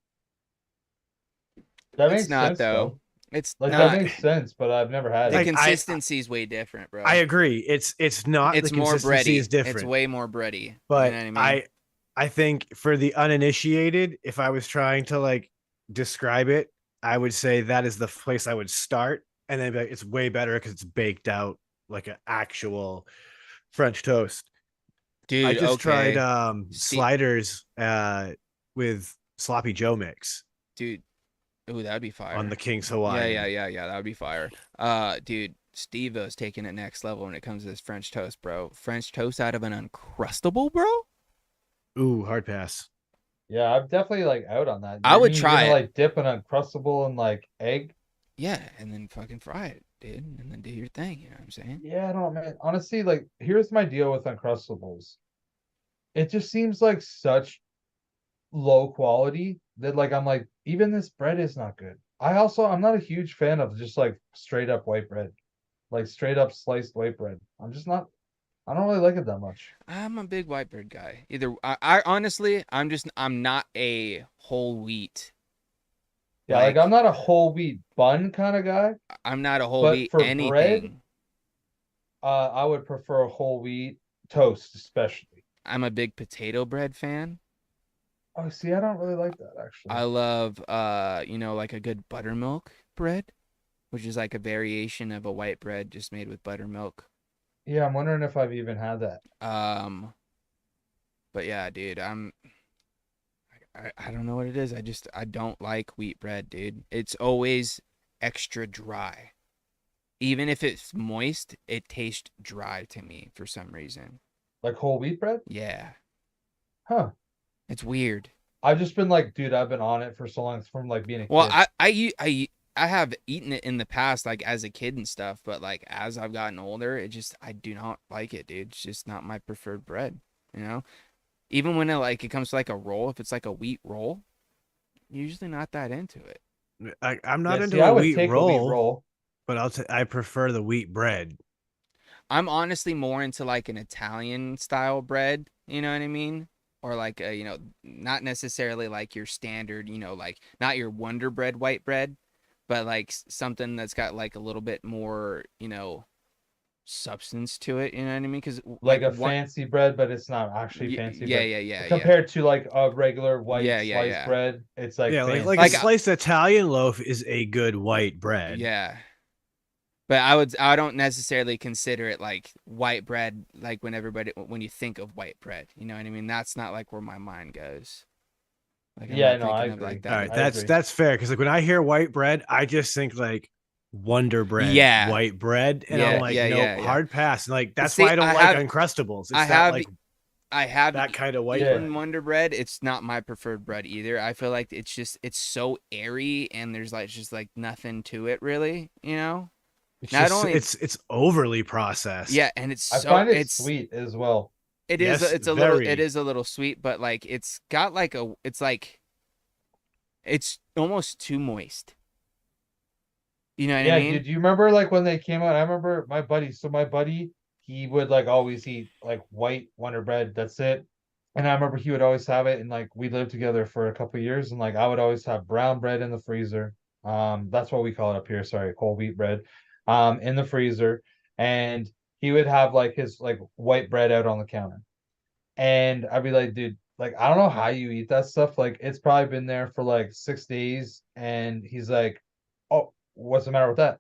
That It's makes not sense though. though. It's Like not. that makes sense, but I've never had The it. consistency is way different, bro. I agree. It's not It's the more consistency bready. is different. It's way more bready. But you know what I mean? I think for the uninitiated, if I was trying to like describe it, I would say that is the place I would start, and then be like, it's way better because it's baked out like an actual French toast. Dude, I just okay. tried sliders with sloppy Joe mix Dude, ooh, that'd be fire. on the King's Hawaiian. Yeah, that would be fire. Dude, Steve-O's taking it next level when it comes to this French toast, bro. French toast out of an Uncrustable, bro? Ooh, hard pass. Yeah, I'm definitely like out on that. I You would mean try you're gonna, it. like dip an Uncrustable in like egg. Yeah, and then fucking fry it, dude, and then do your thing, you know what I'm saying? Yeah, I don't know, man. Honestly, like here's my deal with Uncrustables. It just seems like such low quality that like I'm like, even this bread is not good. I'm not a huge fan of just like straight up white bread. Like straight up sliced white bread. I don't really like it that much. I'm a big white bread guy. I honestly, I'm not a whole wheat. Yeah, like I'm not a whole wheat bun kind of guy. I'm not a whole But wheat for anything. bread, I would prefer a whole wheat toast, especially. I'm a big potato bread fan. Oh, see, I don't really like that actually. I love like a good buttermilk bread, which is like a variation of a white bread just made with buttermilk. Yeah, I'm wondering if I've even had that. But yeah, dude, I don't know what it is. I don't like wheat bread, dude. It's always extra dry. Even if it's moist, it tastes dry to me for some reason. Like whole wheat bread? Yeah. Huh. It's weird. I've just been like, dude, I've been on it for so long from like being a Well, kid. I have eaten it in the past, like as a kid and stuff, but like as I've gotten older, I do not like it, dude. It's just not my preferred bread, you know? Even when it comes to like a roll, if it's like a wheat roll, usually not that into it. I'm not Yeah, into see, I a would wheat take a roll, wheat roll. but I prefer the wheat bread. I'm honestly more into like an Italian style bread, you know what I mean? Or like not necessarily like your standard, like not your Wonder Bread white bread, but like something that's got like a little bit more, substance to it, you know what I mean? Because Like a fancy bread, but it's not actually fancy bread. Yeah. Compared to like a regular white sliced Yeah. bread, it's like Yeah, fancy. like a sliced Italian loaf is a good white bread. Yeah. But I don't necessarily consider it like white bread, like when you think of white bread, you know what I mean? That's not like where my mind goes. Like, yeah, I'm not no, I thinking of agree. like that. All right, that's fair because like when I hear white bread, I just think like Wonder Bread, white bread, and I'm like, nope, hard pass. And like that's why I don't like Uncrustables. It's I have that kind of white eaten bread. Wonder Bread. It's not my preferred bread either. I feel like it's so airy and there's like just like nothing to it really, you know? It's overly processed. Yeah, and I find it sweet as well. It is a little sweet, but like it's got like it's almost too moist. You know what Yeah, I mean? dude, do you remember like when they came out? I remember my buddy, he would like always eat like white Wonder Bread. That's it. And I remember he would always have it, and like we lived together for a couple of years, and like I would always have brown bread in the freezer. That's what we call it up here. Sorry, whole wheat bread, in the freezer, and he would have like his like white bread out on the counter, and I'd be like, dude, like I don't know how you eat that stuff. Like it's probably been there for like 6 days, and he's like, oh, what's the matter with that?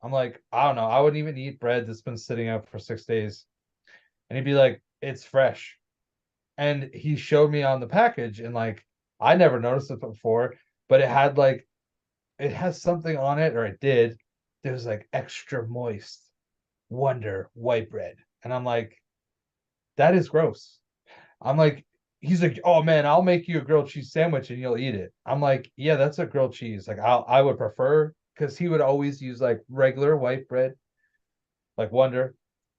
I'm like, I don't know. I wouldn't even eat bread that's been sitting out for 6 days, and he'd be like, it's fresh. And he showed me on the package, and like I never noticed it before, but it had like it has something on it, or it did. It was like extra moist Wonder white bread, and I'm like, that is gross. I'm like, he's like, oh man, I'll make you a grilled cheese sandwich and you'll eat it. I'm like, yeah, that's a grilled cheese. Like I would prefer, because he would always use like regular white bread, like Wonder,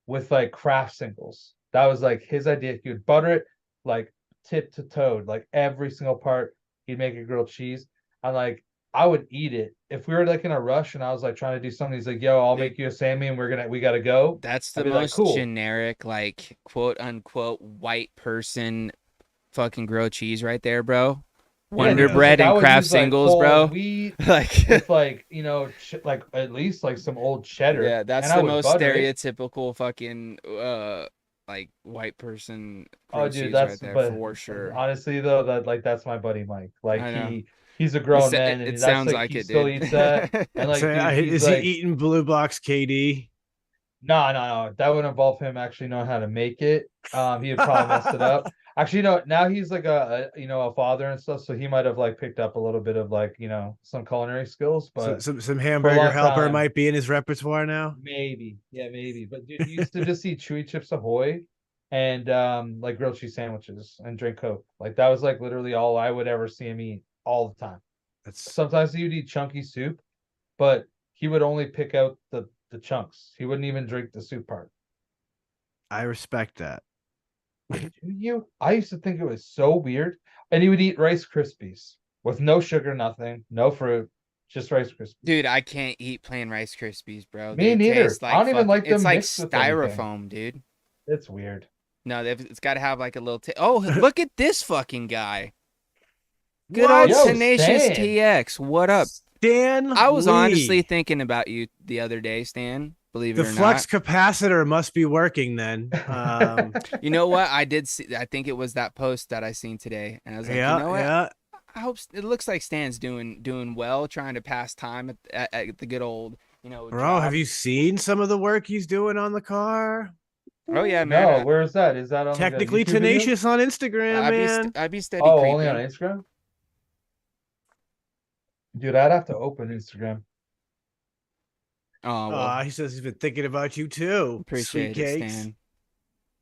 with like Kraft singles. That was like his idea. He would butter it like tip to toe, like every single part. He'd make a grilled cheese. I'm like, I would eat it if we were like in a rush and I was like trying to do something. He's like, yo, I'll make you a Sammy and we gotta go. That's I'd the be like, most cool. generic, like quote unquote white person fucking grilled cheese right there, bro. Yeah, Wonder dude, 'cause, like Bread I and would Kraft use like singles, whole bro. wheat Like, with like like at least like some old cheddar, yeah, that's and I the would most butter it. stereotypical fucking like white person Oh, grilled dude, cheese right that's there but for sure. honestly though, that like that's my buddy Mike. Like I know. he's a grown man, It and that's sounds like like he it, still dude. eats that. And So like, dude, he's is he like, eating Blue Box KD? no, that would involve him actually knowing how to make it. He would probably mess it up. Actually, no, now he's like a father and stuff, so he might have like picked up a little bit of like some culinary skills, So but some for a hamburger long helper time. might be in his repertoire now. Maybe. Yeah, maybe. But dude, you used to just eat Chewy Chips Ahoy and like grilled cheese sandwiches and drink Coke. Like that was like literally all I would ever see him eat all the time. That's Sometimes he would eat chunky soup, but he would only pick out the chunks. He wouldn't even drink the soup part. I respect that. Do you? I used to think it was so weird. And he would eat Rice Krispies with no sugar, nothing, no fruit, just Rice Krispies. Dude, I can't eat plain Rice Krispies, bro. Me They neither. taste I like don't even fucking. like It's them like mixed with anything. styrofoam, dude. It's weird. No, it's got to have like a little. Oh, look at this fucking guy. Good What? old Yo, Tenacious Stan. TX. What up? Stan I was honestly Lee. thinking about you the other day, Stan. Believe it The or flux not. capacitor must be working then. You know what? I did see. I think it was that post that I seen today, and I was like, Yeah, you know what? yeah. I hope it looks like Stan's doing well, trying to pass time at the good old, Bro, job. have you seen some of the work he's doing on the car? Oh yeah, man. No, where is that? Is that on Technically like a YouTube video? tenacious on Instagram, man. I'd be steady Oh, creeping. only on Instagram? Dude, I'd have to open Instagram. Oh well, He says he's been thinking about you too. Sweet appreciate it, cakes. Stan.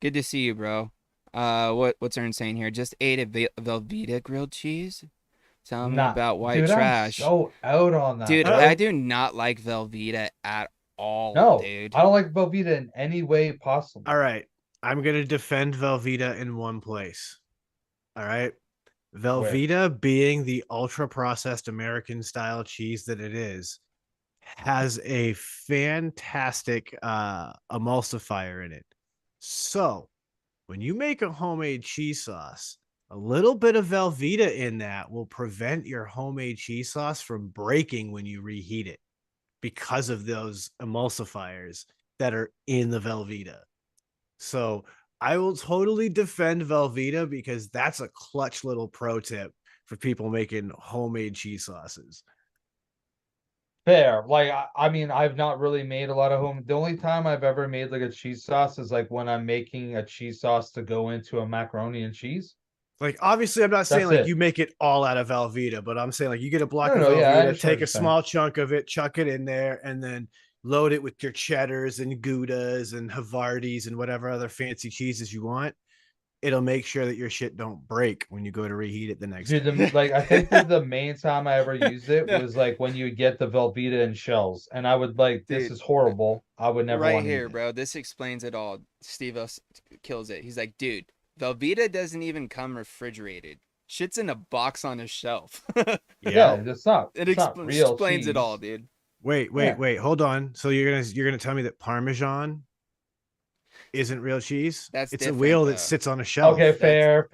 Good to see you, bro. What's Ern saying here? Just ate a Velveeta grilled cheese. Tell me about white dude, trash. I'm so out on that. Dude, bro. I do not like Velveeta at all, No, dude. I don't like Velveeta in any way possible. All right. I'm going to defend Velveeta in one place. All right. Velveeta, being the ultra processed American style cheese that it is, has a fantastic emulsifier in it. So when you make a homemade cheese sauce, a little bit of Velveeta in that will prevent your homemade cheese sauce from breaking when you reheat it because of those emulsifiers that are in the Velveeta. So I will totally defend Velveeta because that's a clutch little pro tip for people making homemade cheese sauces. Fair. Like, I mean, I've not really made a lot of home. The only time I've ever made like a cheese sauce is like when I'm making a cheese sauce to go into a macaroni and cheese. Like, obviously, I'm not saying That's like it. you make it all out of Velveeta, but I'm saying like you get a block No, of no, yeah, I Velveeta, understand what take you're a saying. small chunk of it, chuck it in there, and then load it with your cheddars and Goudas and Havardis and whatever other fancy cheeses you want. It'll make sure that your shit don't break when you go to reheat it the next Dude, day. like I think that the main time I ever used it was like when you get the Velveeta in shells, and I would like, this Dude, is horrible. I would never right want to here, eat it. bro. This explains it all. Steve kills it. He's like, dude, Velveeta doesn't even come refrigerated. Shit's in a box on a shelf. Yeah, Yeah. it's not. It It's not real explains it all, cheese. dude. Wait, Yeah. hold on. So you're gonna tell me that Parmesan isn't real cheese? That's It's a different, wheel that though. sits on a Okay, shelf. That's fair.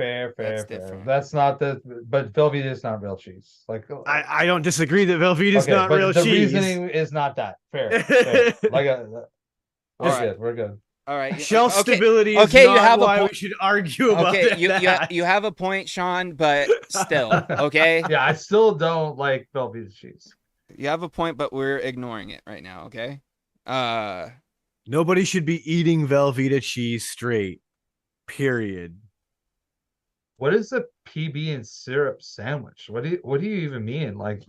different. That's not the, but Velveeta is not real cheese. Like, I don't disagree that Velveeta is okay, not real but the cheese. reasoning is not that fair. Like, All we're right. good. We're good. All right. Shelf Okay. stability is Okay, you not have a why we point. should argue about Okay, that. you have a point, Sean, but still, okay? Yeah, I still don't like Velveeta cheese. You have a point, but we're ignoring it right now, okay? Nobody should be eating Velveeta cheese straight. Period. What is a PB and syrup sandwich? What do you even mean? Like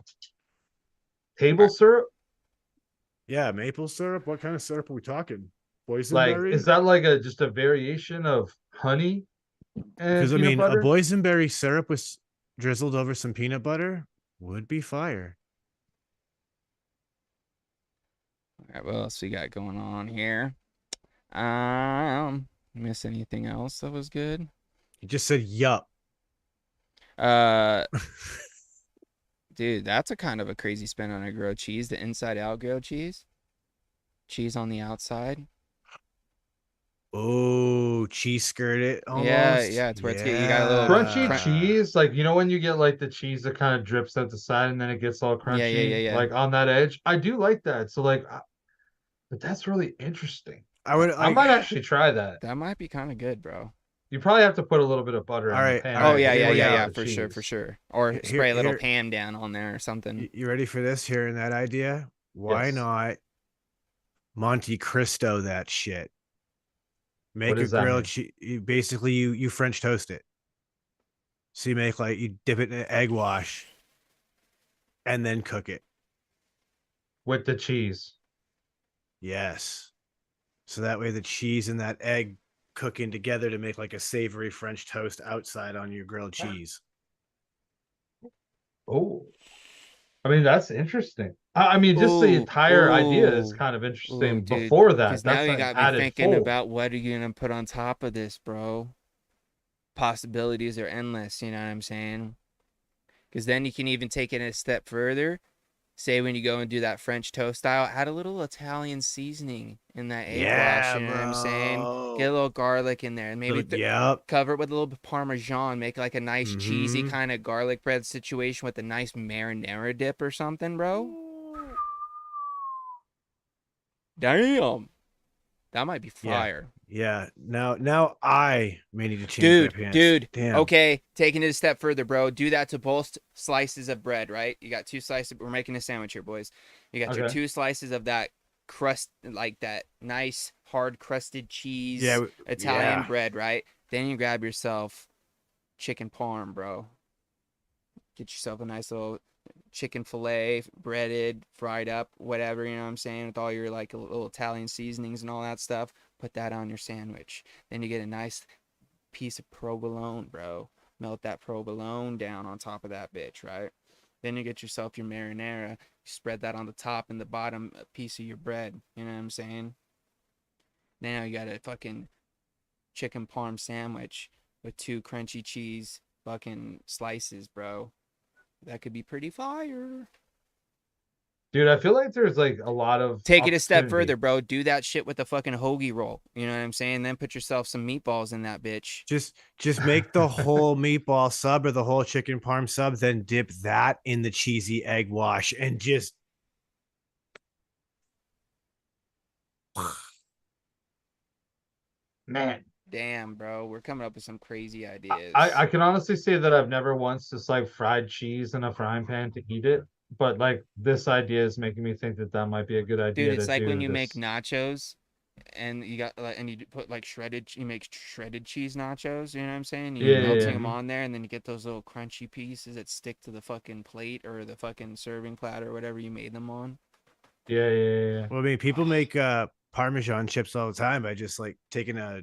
table syrup? Yeah, maple syrup. What kind of syrup are we talking? Like, Boysenberry? is that like just a variation of honey and Because I peanut mean, a butter? boysenberry syrup with drizzled over some peanut butter would be fire. All right, what else we got going on here? Miss anything else that was good? You just said yup. Uh, dude, that's a kind of a crazy spin on a grilled cheese. The inside out grilled cheese, cheese on the outside. Oh, cheese skirt it Yeah, almost. yeah, it's where it's you got a little Crunchy crunch. cheese, like you know when you get like the cheese that kind of drips at the side and then it gets all crunchy, Yeah. like on that edge. I do like that. So like, but that's really interesting. I would I like. might actually try that. That might be kind of good, bro. You probably have to put a little bit of butter All in the right, pan. Oh right, yeah, here yeah, we yeah, go. yeah, The for sure, cheese. for sure. Or Here- spray a little here- Pam down on there or something. You ready for this? Hearing that idea? Why Yes. not Monte Cristo that shit? What Make a does that grilled mean? cheese. Basically, you French toast it. So you make like you dip it in an egg wash, and then cook it. With the cheese. Yes. So that way the cheese and that egg cooking together to make like a savory French toast outside on your grilled cheese. Oh, I mean, that's interesting. I mean, just the entire idea is kind of Ooh, interesting. dude. Before that, Because now that's you an got me added thinking fold. about what are you gonna put on top of this, bro? Possibilities are endless, you know what I'm saying? Because then you can even take it a step further. Say when you go and do that French toast style, add a little Italian seasoning in that egg wash, Yeah, you know what I'm saying? bro. Get a little garlic in there and maybe Yep. cover it with a little bit of Parmesan. Make like a nice cheesy Mhm. kind of garlic bread situation with a nice marinara dip or something, bro. Damn. That might be fire. Yeah. Now I may need to change my pants. Dude. Damn. Okay, taking it a step further, bro. Do that to both slices of bread, right? You got two slices. We're making a sandwich here, boys. You got your Okay. two slices of that crust, like that nice hard crusted cheese Yeah. Italian yeah. bread, right? Then you grab yourself chicken parm, bro. Get yourself a nice little chicken fillet, breaded, fried up, whatever, you know what I'm saying, with all your like little Italian seasonings and all that stuff. Put that on your sandwich. Then you get a nice piece of provolone, bro. Melt that provolone down on top of that bitch, right? Then you get yourself your marinara. You spread that on the top and the bottom piece of your bread. You know what I'm saying? Now you got a fucking chicken parm sandwich with two crunchy cheese fucking slices, bro. That could be pretty fire. Dude, I feel like there's like a lot of Take it a step opportunity. further, bro. Do that shit with a fucking hoagie roll. You know what I'm saying? Then put yourself some meatballs in that bitch. Just make the whole meatball sub or the whole chicken parm sub, then dip that in the cheesy egg wash and just Man, Damn, bro. We're coming up with some crazy ideas. I can honestly say that I've never once just like fried cheese in a frying pan to eat it, but like this idea is making me think that that might be a good idea. Dude, it's to like do when you make this. nachos and you got and you put like you make shredded cheese nachos, you know what I'm saying? You're Yeah, melting yeah. them on there and then you get those little crunchy pieces that stick to the fucking plate or the fucking serving platter or whatever you made them on. Yeah. well, I mean, people make Parmesan chips all the time by just like taking a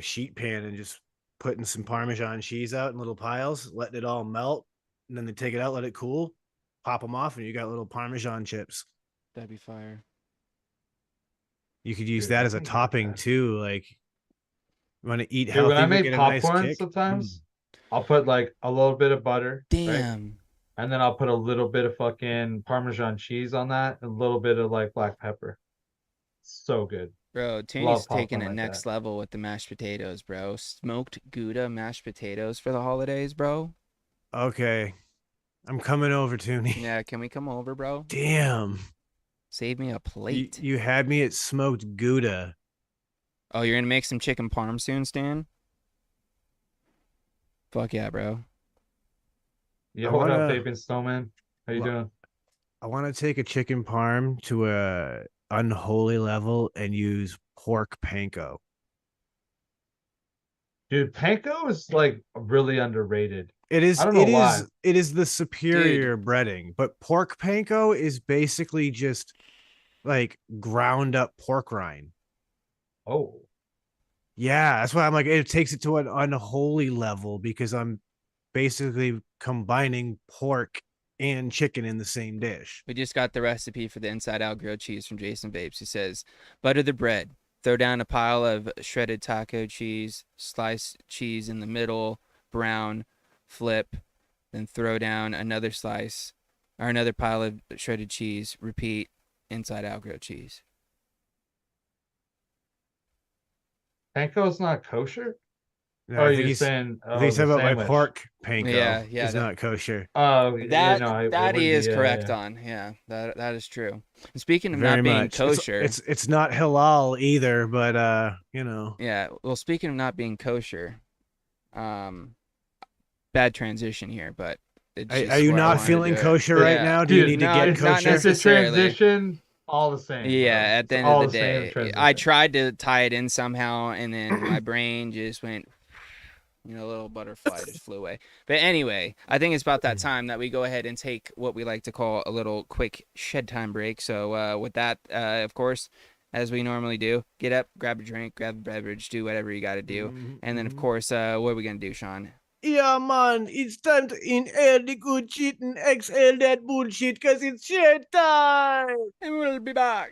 sheet pan and just putting some Parmesan cheese out in little piles, letting it all melt, and then they take it out, let it cool, pop them off, and you got little Parmesan chips. That'd be fire. You could use Dude, that I as a can get with topping that. too. Like, you want to eat Dude, when healthy I but make get a nice popcorn kick. sometimes, I'll put like a little bit of butter, right? Damn. And then I'll put a little bit of fucking Parmesan cheese on that, and a little bit of like black pepper. So good. Bro, Tony's Love taking popcorn it like next that. level with the mashed potatoes, bro. Smoked Gouda mashed potatoes for the holidays, bro. Okay. I'm coming over, Toonie. Yeah, can we come over, bro? Damn. Save me a You, plate. you had me at smoked Gouda. Oh, you're gonna make some chicken parm soon, Stan? Fuck yeah, bro. Yeah, I what up, wanna- Vaping Snowman? How you Lo- doing? I want to take a chicken parm to a unholy level and use pork panko. Dude, panko is like really underrated. It is I don't know it why. is it is the superior breading, but pork panko is basically just like ground up pork rind. Oh, Yeah, that's why I'm like it takes it to an unholy level because I'm basically combining pork and chicken in the same dish. We just got the recipe for the inside out grilled cheese from Jason Vapes. He says, butter the bread, throw down a pile of shredded taco cheese, slice cheese in the middle, brown, flip, then throw down another slice or another pile of shredded cheese, repeat, inside out grilled cheese. panko's not kosher? No, Oh, I think you're he's saying I think he's the talking about my sandwich. pork panko. Yeah, yeah, It's that- not kosher. Oh, yeah, That no, it that wouldn't he be, is yeah, correct yeah. on. Yeah, that is true. And speaking of Very not being much. kosher, It's not halal either, but you know. yeah. Well, speaking of not being kosher, bad transition here, but it's Are just you where I not wanted to feeling do it. kosher right Yeah. now? Do you Dude, need to no, get it's not kosher? It's a necessarily. transition, all the same. Yeah, bro. at the It's end all of the same day, transition. I tried to tie it in somehow, and then my brain just went, a little butterfly just flew away. But anyway, I think it's about that time that we go ahead and take what we like to call a little quick shed time break. So with that, of course, as we normally do, get up, grab a drink, grab a beverage, do whatever you got to do. And then, of course, what are we going to do, Sean? Yeah, man, it's time to inhale the good shit and exhale that bullshit because it's shit time. And we'll be back.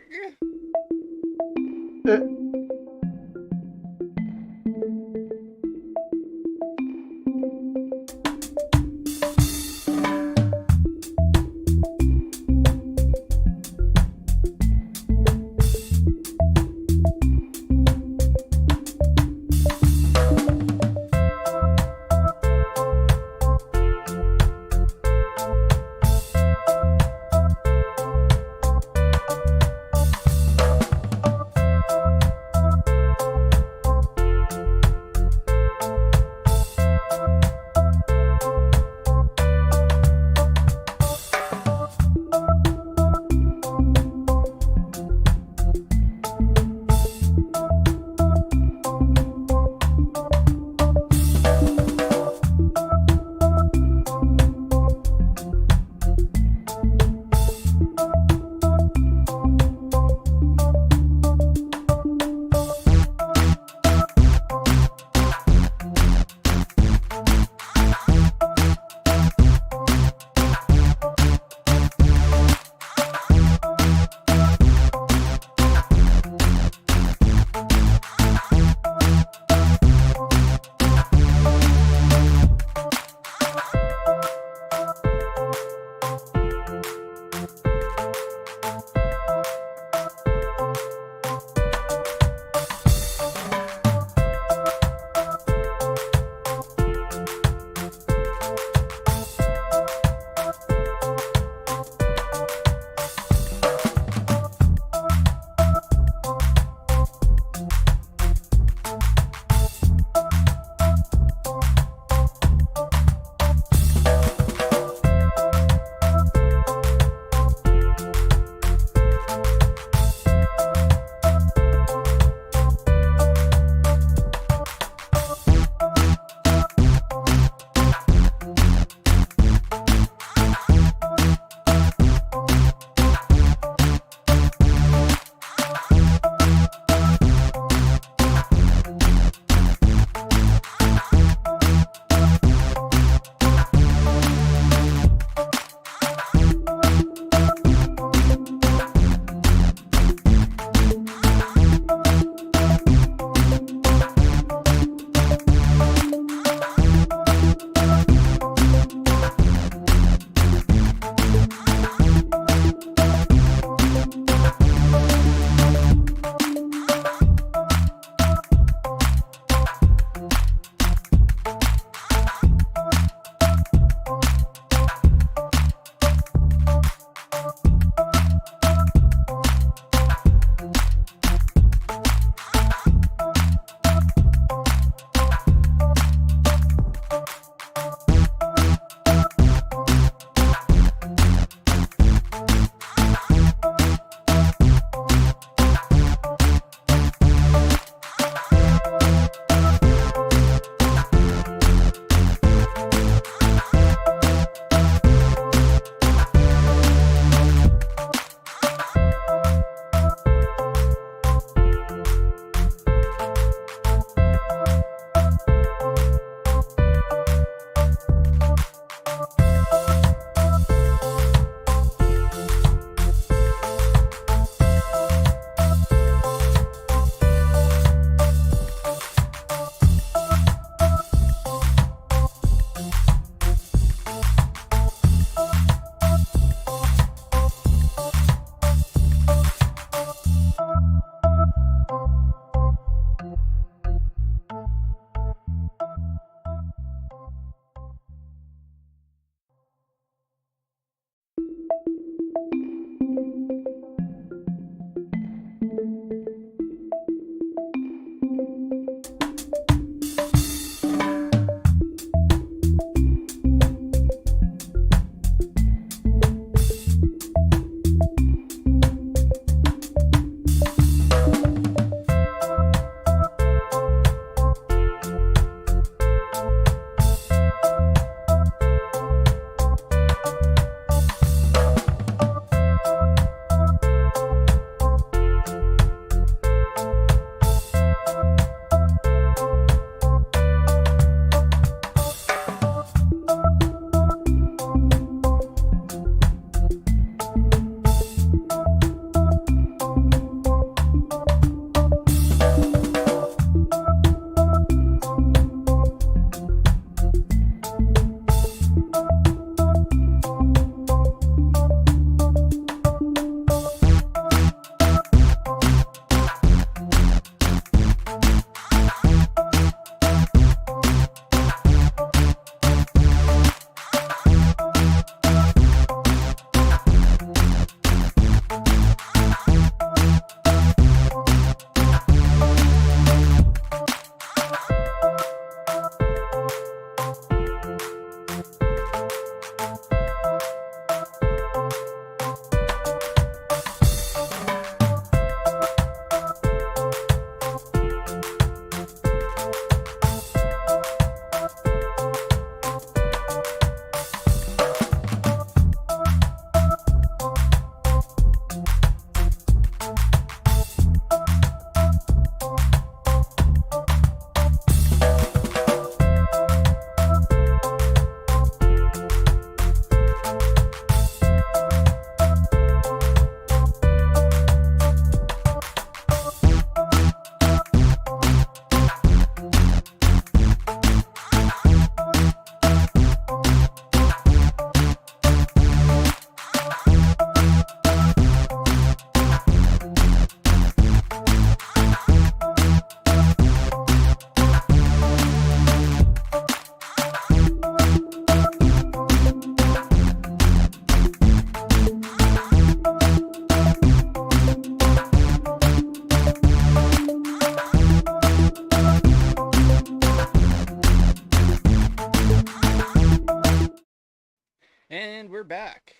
And we're back.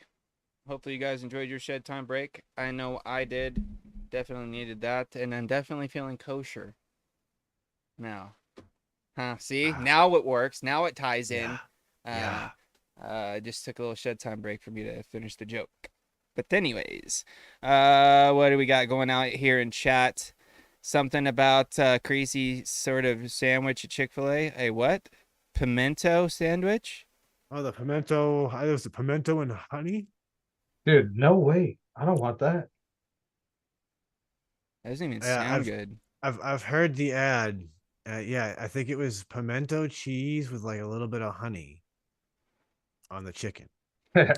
Hopefully you guys enjoyed your shed time break. I know I did. Definitely needed that. And I'm definitely feeling kosher now. Huh? See? Now it works. Now it ties in. Yeah. I just took a little shed time break for me to finish the joke. But anyways, what do we got going out here in chat? Something about crazy sort of sandwich at Chick-fil-A. A what? Pimento sandwich? Oh, the pimento. It was the pimento and honey. Dude, no way. I don't want that. That doesn't even Yeah, sound good. I've heard the ad. Yeah, I think it was pimento cheese with like a little bit of honey on the chicken.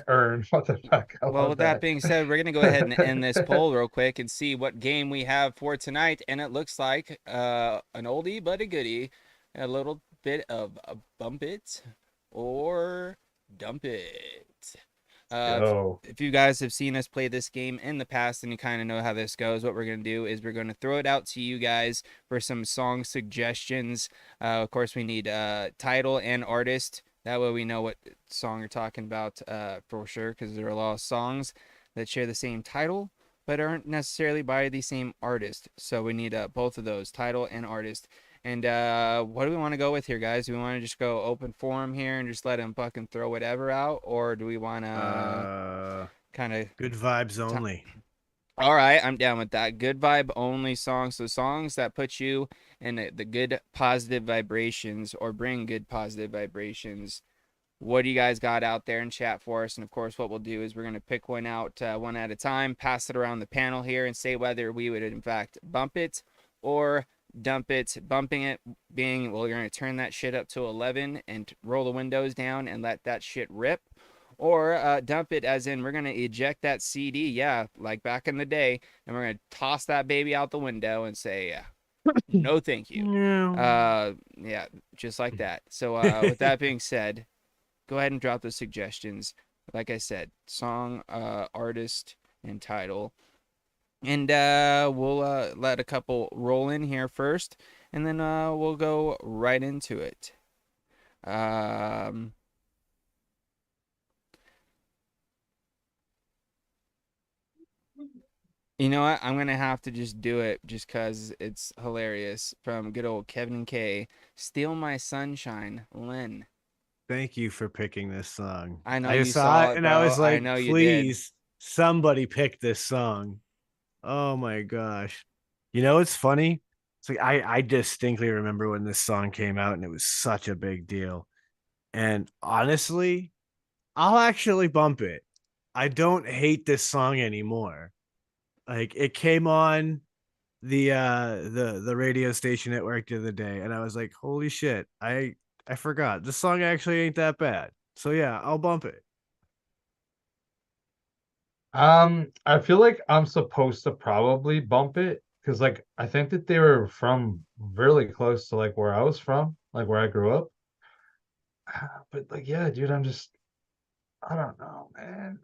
Earn. What the fuck? I Well, love with that that. being said, we're gonna go ahead and end this poll real quick and see what game we have for tonight. And it looks like an oldie but a goodie, a little bit of a bump it or dump it. Yo. If you guys have seen us play this game in the past and you kind of know how this goes, what we're going to do is we're going to throw it out to you guys for some song suggestions. Of course, we need title and artist. That way we know what song you're talking about for sure, because there are a lot of songs that share the same title but aren't necessarily by the same artist. So we need both of those, title and artist. And what do we want to go with here, guys? Do we want to just go open forum here and just let him fucking throw whatever out? Or do we want to kind of... Good vibes only. All right, I'm down with that. Good vibe only songs. So songs that put you in the good positive vibrations or bring good positive vibrations. What do you guys got out there in chat for us? And of course, what we'll do is we're going to pick one out one at a time, pass it around the panel here, and say whether we would in fact bump it or dump it. Bumping it being, well, you're going to turn that shit up to 11 and roll the windows down and let that shit rip. Or dump it as in we're going to eject that CD, yeah, like back in the day, and we're going to toss that baby out the window and say, yeah, no thank you. Yeah, just like that. So with that being said, go ahead and drop those suggestions. Like I said, song, artist, and title. And we'll let a couple roll in here first, and then we'll go right into it. You know what? I'm going to have to just do it just because it's hilarious. From good old Kevin K. Steal My Sunshine, Len. Thank you for picking this song. I know I you just saw it, and bro. I was I like, know you did. please, somebody pick this song. Oh my gosh. You know, it's funny. It's like I distinctly remember when this song came out and it was such a big deal. And honestly, I'll actually bump it. I don't hate this song anymore. Like it came on the radio station at work the other day, and I was like, holy shit, I forgot. This song actually ain't that bad. So yeah, I'll bump it. I feel like I'm supposed to probably bump it because like I think that they were from really close to like where I was from, like where I grew up. But like, yeah, dude, I don't know, man.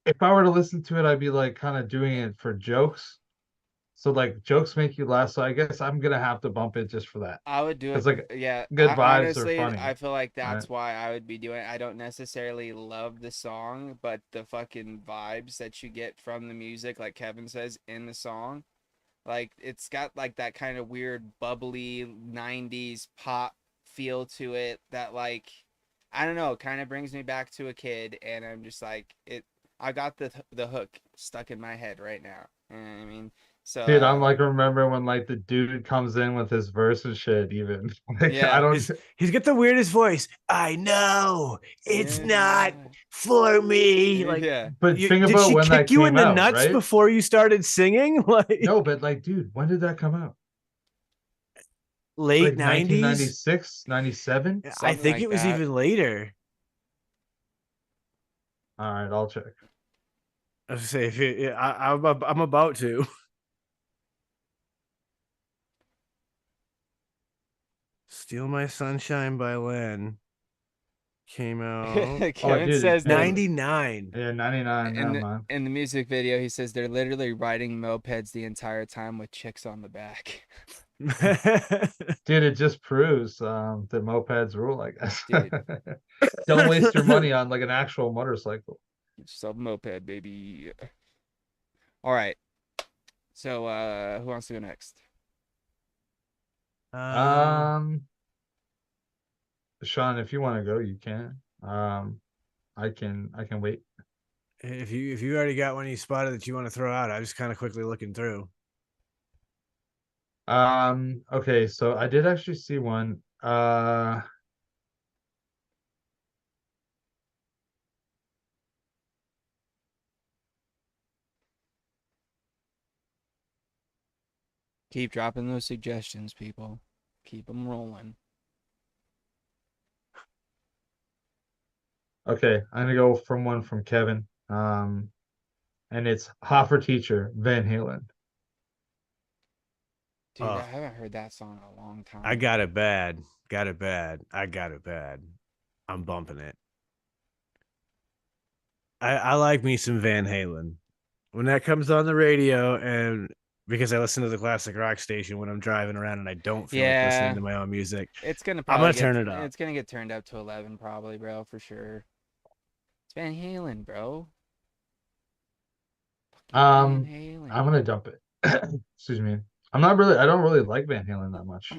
If I were to listen to it, I'd be like kind of doing it for jokes. So like jokes make you laugh. So I guess I'm gonna have to bump it just for that. I would do it. Because like Yeah, good vibes are honestly, funny, I feel like right? that's why I would be doing it. I don't necessarily love the song, but the fucking vibes that you get from the music, like Kevin says in the song, like it's got like that kind of weird bubbly 90s pop feel to it that like I don't know, kind of brings me back to a kid, and I'm just like it. I got the hook stuck in my head right now. You know what I mean? So Dude, I'm like remember when like the dude comes in with his verse and shit even. Like I yeah. don't He's got the weirdest voice. I know it's not Yeah. for me. Like, Yeah. but think did about she when that kick you in came the out, nuts right? before you started singing? Like No, but like, dude, when did that come out? late Like 90s? 1996, 97? I Something think like it was that. even later. All right, I'll check. I was gonna say if I'm about to. Steal My Sunshine by Len came out Oh, Kevin dude, says that 99. yeah, 99, never mind. in the music video he says they're literally riding mopeds the entire time with chicks on the back. Dude, it just proves that mopeds rule, I guess. Dude. Don't waste your money on like an actual motorcycle. Sub moped, baby. All right. So who wants to go next? Um, Sean, if you want to go, you can. I can wait. If you already got one you spotted that you want to throw out, I was kind of quickly looking through. Okay, so I did actually see one. Keep dropping those suggestions, people. Keep them rolling. Okay, I'm gonna go from one from Kevin. And it's Hot for Teacher, Van Halen. Dude, I Oh, haven't heard that song in a long time. I got it bad. Got it bad. I got it bad. I'm bumping it. I like me some Van Halen. When that comes on the radio, and because I listen to the classic rock station when I'm driving around and I don't feel like listening Yeah. to my own music, It's gonna I'm probably gonna get turn it up. it's gonna get turned up to 11 probably, bro, for sure. It's Van Halen, bro. Fucking Van Halen. I'm gonna dump it. Excuse me. I don't really like Van Halen that much.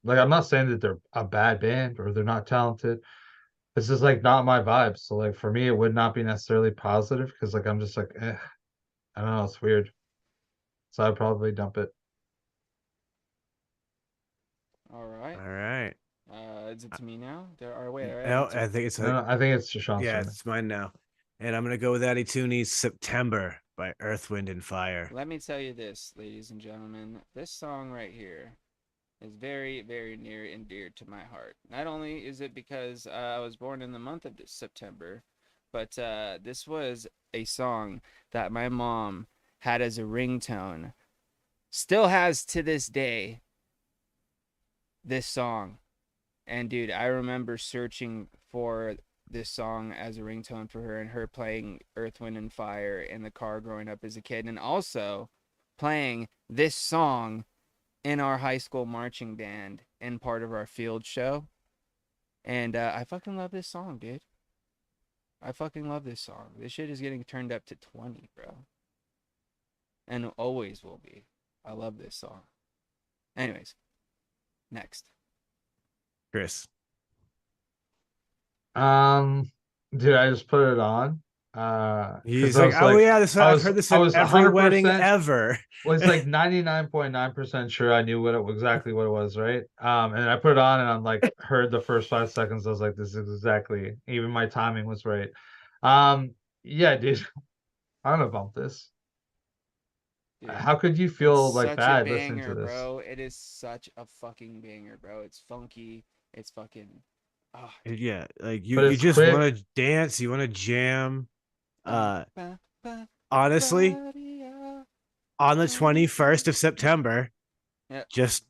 Like, I'm not saying that they're a bad band or they're not talented. It's just like not my vibe. So like for me, it would not be necessarily positive because like I'm just like, I don't know, it's weird. So I'd probably dump it. All right. All right. Is it to me now? Wait, all right. No, I think it's No, I think it's Sean's yeah, turn. it's mine now. And I'm gonna go with Addy Tooney's September by Earth, Wind, and Fire. Let me tell you this, ladies and gentlemen. This song right here is very, very near and dear to my heart. Not only is it because I was born in the month of September, but this was a song that my mom had as a ringtone. Still has to this day, this song. And dude, I remember searching for this song as a ringtone for her and her playing Earth, Wind, and Fire in the car growing up as a kid. And also playing this song in our high school marching band in part of our field show. And I fucking love this song, dude. I fucking love this song. This shit is getting turned up to 20, bro. And always will be. I love this song. Anyways, next. Chris. Dude, I just put it on. He's 'Cause I like, was oh yeah, I've heard this I at was every wedding 100% ever. was like 99.9% sure I knew exactly what it was, right? And I put it on and I'm like heard the first 5 seconds. I was like, this is exactly, even my timing was right. Yeah, dude. I'm gonna bump this. Dude, How could you it's feel like such a bad listening to banger, this? bro. It is such a fucking banger, bro. It's funky. It's fucking. Oh, Yeah, like But you it's just quick. want to dance, you want to jam. ba, ba, ba, Honestly, ba-dee-ya. on the 21st of September, Yeah. just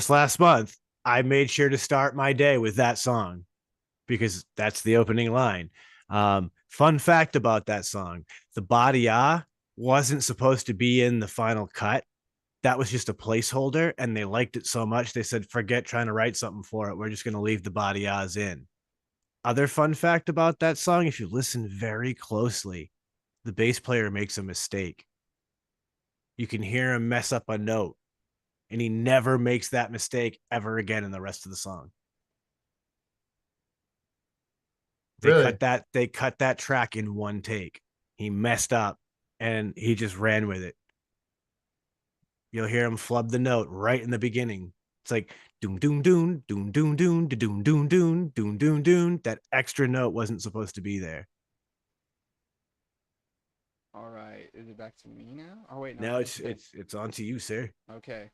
last month, I made sure to start my day with that song because that's the opening line. Fun fact about that song: the "Ba-dee-ya" wasn't supposed to be in the final cut. That was just a placeholder, and they liked it so much they said, "Forget trying to write something for it. We're just going to leave the "Ba-dee-yas" in." Other fun fact about that song: if you listen very closely, the bass player makes a mistake. You can hear him mess up a note, and he never makes that mistake ever again in the rest of the song. Really? They cut that track in one take. He messed up and he just ran with it. You'll hear him flub the note right in the beginning. It's like doom doom doom doom doom doom doom doom doom doom doom doom. That extra note wasn't supposed to be there. All right. Is it back to me now? Oh wait, no. Now Okay. it's on to you, sir. Okay.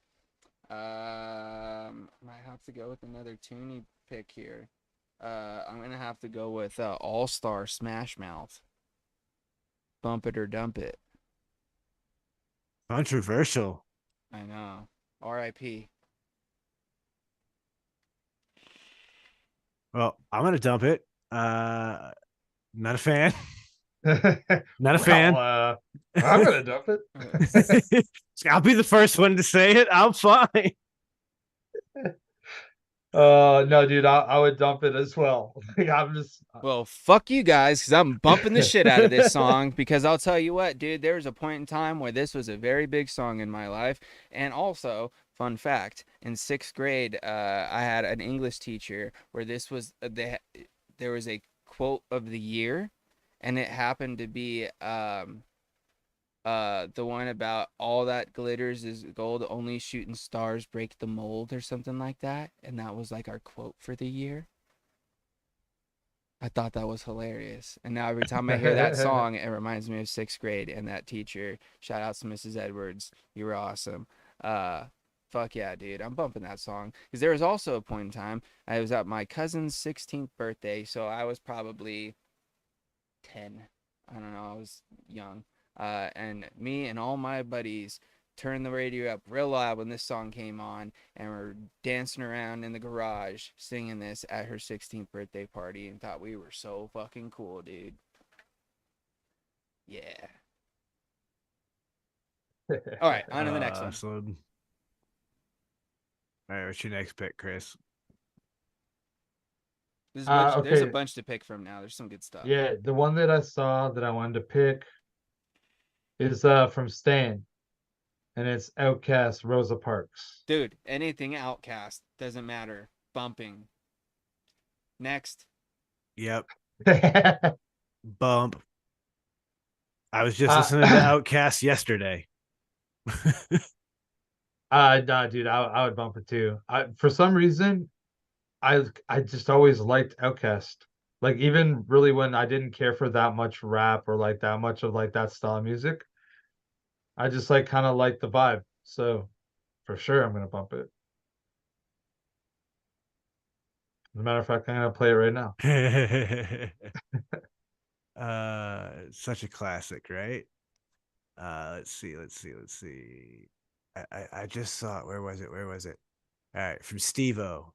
Might have to go with another Toonie pick here. I'm gonna have to go with All Star Smash Mouth. Bump it or dump it. Controversial. I know. R.I.P. Well, I'm gonna dump it. Not a fan. Not a Well, fan. I'm gonna dump it. I'll be the first one to say it. I'm fine. No, dude, I would dump it as well. Like I'm just Well, fuck you guys, because I'm bumping the shit out of this song. Because I'll tell you what, dude, there was a point in time where this was a very big song in my life. And also, fun fact, in 6th grade, I had an English teacher where this was, there was a quote of the year, and it happened to be the one about all that glitters is gold, only shooting stars break the mold or something like that. And that was like our quote for the year. I thought that was hilarious. And now every time I hear that song, it reminds me of 6th grade and that teacher. Shout out to Mrs. Edwards. You were awesome. Fuck yeah, dude. I'm bumping that song. Because there was also a point in time, I was at my cousin's 16th birthday. So I was probably 10. I don't know. I was young. And me and all my buddies turned the radio up real loud when this song came on, and we're dancing around in the garage singing this at her 16th birthday party, and thought we were so fucking cool, dude. Yeah. All right, on to the next one. Awesome. All right, what's your next pick, Chris? There's a okay. bunch to pick from now. There's some good stuff. Yeah, the one that I saw that I wanted to pick is from Stan, and it's Outcast Rosa Parks. Dude, anything Outcast, doesn't matter. Bumping. Next. Yep. Bump. I was just listening to Outkast yesterday. Nah, dude, I would bump it too. For some reason, I just always liked Outkast. Like even really when I didn't care for that much rap or like that much of like that style of music, I just like kind of like the vibe. So for sure, I'm gonna bump it. As a matter of fact, I'm gonna play it right now. Such a classic, right? Let's see. I just saw it. Where was it? All right, from Steve-O.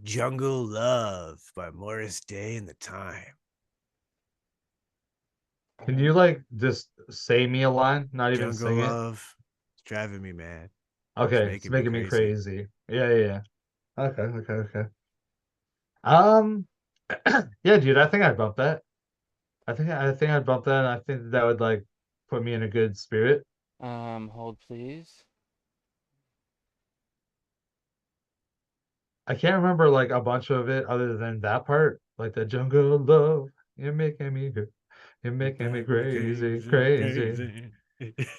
Jungle Love by Morris Day and the Time. Can you like just say me a line, not even Jungle sing it? Love. It's driving me mad. Okay, it's making me crazy. Yeah. Okay. Um, yeah, dude, I think I'd bump that. I think I'd bump that. And I think that would like put me in a good spirit. Hold please. I can't remember like a bunch of it other than that part, like the jungle love. You're making me good. You're making me crazy.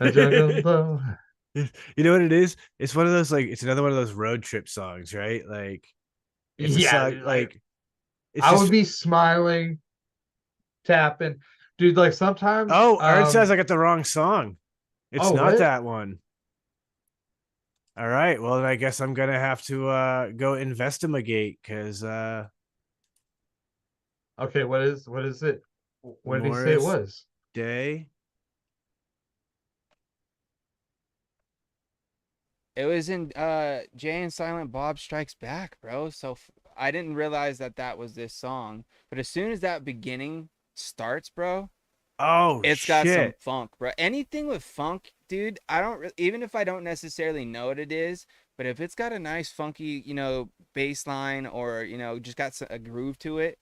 A jungle love. You know what it is? It's one of those like it's another one of those road trip songs, right? Like it's a Yeah, song dude, like it's I just would be smiling, tapping, dude. Like sometimes, oh, Art says I got the wrong song. It's oh, not what? that one. All right. Well, then I guess I'm gonna have to go investigate because Okay, what is it? What did he say it Morris was? Day. It was in Jay and Silent Bob Strikes Back, bro. So I didn't realize that was this song. But as soon as that beginning starts, bro, Oh it's got some shit. funk, bro. Anything with funk, dude, I don't even if I don't necessarily know what it is, but if it's got a nice funky, bass line or, just got a groove to it,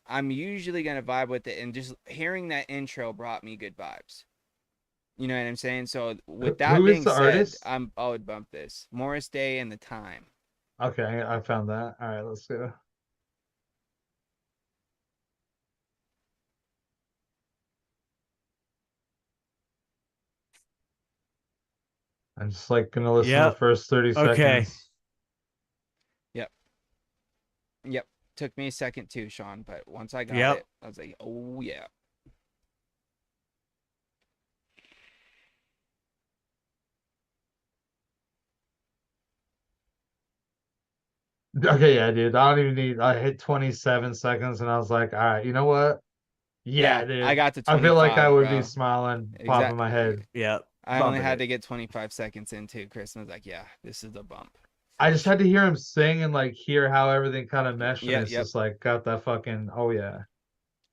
I'm usually going to vibe with it. And just hearing that intro brought me good vibes. You know what I'm saying? So with that Who is being the said, artist? I would bump this. Morris Day and the Time. Okay, I found that. All right, let's go. I'm just like gonna listen to the Yep. first 30 Okay. seconds. Yep. Yep. Took me a second too, Sean, but once I got Yep. it, I was like, oh yeah. Okay, yeah, dude. I don't even need I hit 27 seconds and I was like, all right, you know what? Yeah, Yeah, I dude. got to I feel like I 25, would be bro. smiling, popping my Exactly. head, Yep. I only bumping had it. to get 25 seconds into Chris, and I was like, yeah, this is the bump. I just had to hear him sing and like hear how everything kind of meshed, and Yeah, it's yep. just like got that fucking oh yeah.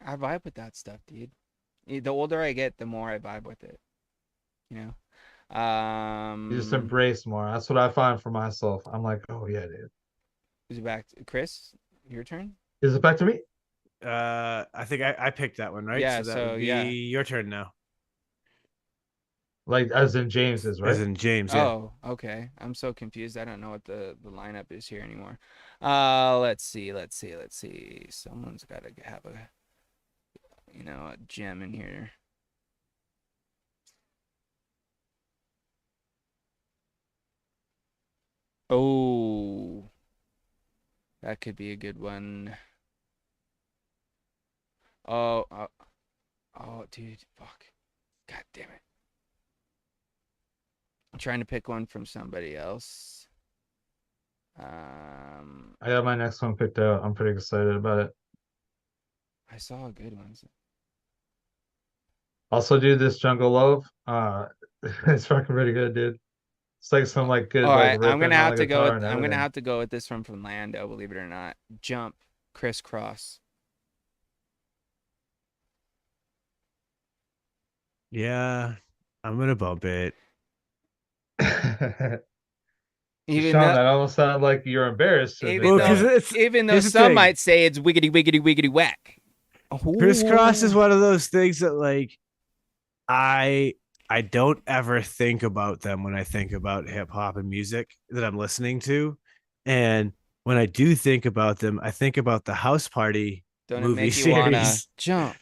I vibe with that stuff, dude. The older I get, the more I vibe with it. You know? You just embrace more. That's what I find for myself. I'm like, oh yeah, dude. Is it back to Chris? Your turn? Is it back to me? I think I picked that one, right? Yeah, So that so would be your turn now. Like as in James's, As right? in James, yeah. Oh, okay. I'm so confused. I don't know what the lineup is here anymore. Let's see. Someone's got to have a gem in here. Oh, that could be a good one. Oh, dude, fuck. God damn it. I'm trying to pick one from somebody else. I got my next one picked out. I'm pretty excited about it. I saw good ones. Also, do this Jungle Love. It's fucking pretty good, dude. It's like some like good All like right, I'm gonna ripping on have the to go guitar with and I'm gonna everything. have to go with this one from Lando, believe it or not. Jump, crisscross. Yeah, I'm gonna bump it. Even Sean, though that almost sounded like you're embarrassed to admit even Well, though because that. it's even though here's the some thing. might say it's wiggity wiggity wiggity whack. Crisscross is Ooh. one of those things that like I I don't ever think about them when I think about hip hop and music that I'm listening to. And when I do think about them, I think about the House Party Don't it movie make you wanna series. jump?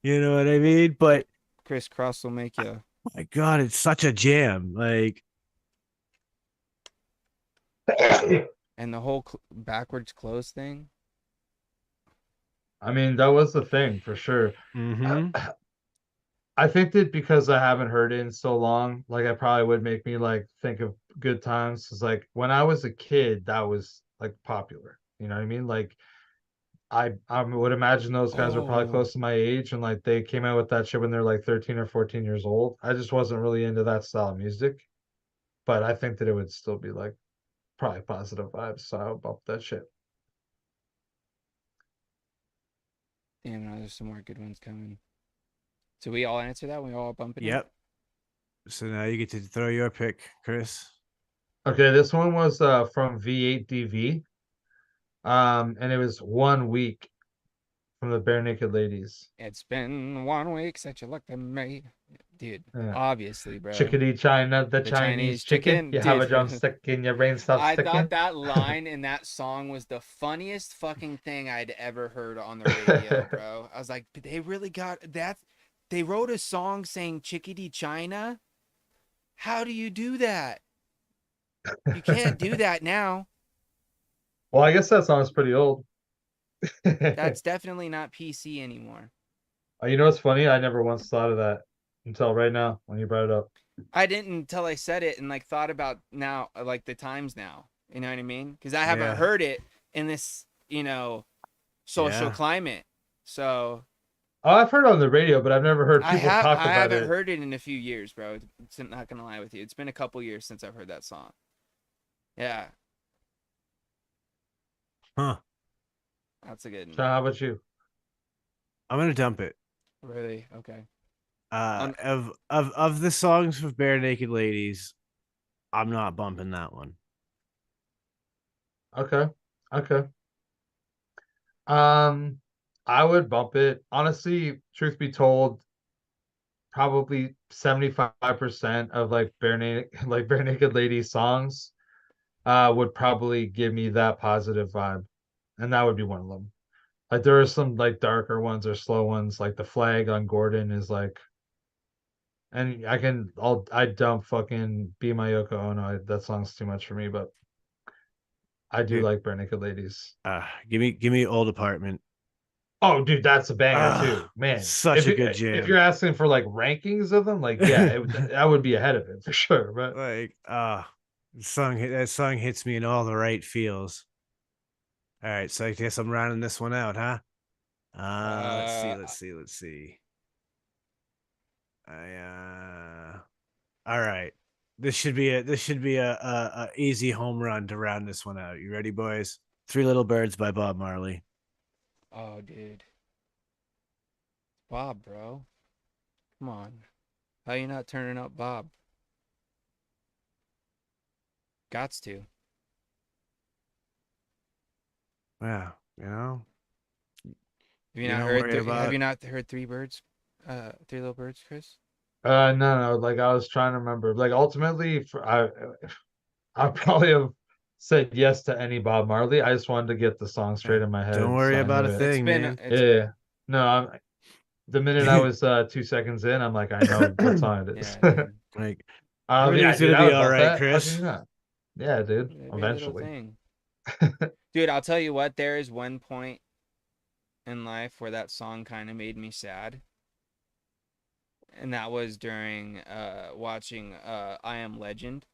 You know what I mean? But Crisscross will make you. my God, it's such a jam. Like, And the whole backwards close thing. I mean, that was the thing for sure. mm-hmm. I think that because I haven't heard it in so long, like I probably would make me like think of good times. Cause like when I was a kid, that was like popular. You know what I mean? Like I would imagine those guys were probably Oh, close to my age and like they came out with that shit when they're like 13 or 14 years old. I just wasn't really into that style of music. But I think that it would still be like probably positive vibes. So I would bump that shit. damn! Now there's some more good ones coming. So we all answer that. We all bump it in. Yep. So now you get to throw your pick, Chris. Okay, this one was from V8DV. And it was 1 week from the Bare Naked Ladies. It's been 1 week since you looked at me, dude. Yeah. Obviously, bro. Chickadee China, the The Chinese Chinese chicken. chicken, You have a dude. drumstick and your brain stops I sticking. thought that line in that song was the funniest fucking thing I'd ever heard on the radio, bro. I was like, they really got that. They wrote a song saying Chickadee China. How do you do that? You can't do that now. Well, I guess that song's pretty old. That's definitely not PC anymore. You know what's funny? I never once thought of that until right now when you brought it up. I didn't until I said it and like thought about now, like the times now. You know what I mean? Because I haven't Yeah. heard it in this, social Yeah. climate. So Oh, I've heard it on the radio, but I've never heard I people have talk I about haven't it. heard it in a few years, bro. It's not gonna lie with you. It's been a couple years since I've heard that song. Yeah, Huh. that's a good Sean, one. how about you? I'm gonna dump it. Really? Okay. Of the songs of Bare Naked Ladies, I'm not bumping that one. Okay. Okay. Um, I would bump it. Honestly, truth be told, probably 75% of like bare naked like bare naked ladies songs would probably give me that positive vibe. And that would be one of them. Like there are some like darker ones or slow ones, like the flag on Gordon is like and I dump fucking Be My Yoko Ono. That song's too much for me, but I do Dude, like bare naked ladies. give me Old Apartment. Oh, dude, that's a banger Ah, too, man. such If a good if jam. you're asking for like rankings of them, like yeah, I would be ahead of it for sure. But Like that song hits me in all the right feels. All right, so I guess I'm rounding this one out, huh? Let's see, Uh, let's see, let's see. I all right. This should be a easy home run to round this one out. You ready, boys? Three Little Birds by Bob Marley. oh, dude, Bob, bro, come on. How you not turning up Bob? Gots to. Yeah, you know, Have you you not don't heard? worry Have about. you not heard Three Birds? Three Little Birds, Chris. No, like I was trying to remember. Like ultimately, I probably have said yes to any Bob Marley. I just wanted to get the song straight in my Don't head, worry so I about knew a it. It's thing, been. man. It's Yeah. No, the minute I was 2 seconds in, I'm like, I know what song it is. yeah, dude. Like Yeah, everything's dude, gonna I be would all bump right, that. How can Chris. you not? Yeah, dude. It'd be a little Eventually. thing. Dude, I'll tell you what. There is one point in life where that song kind of made me sad, and that was during watching I Am Legend.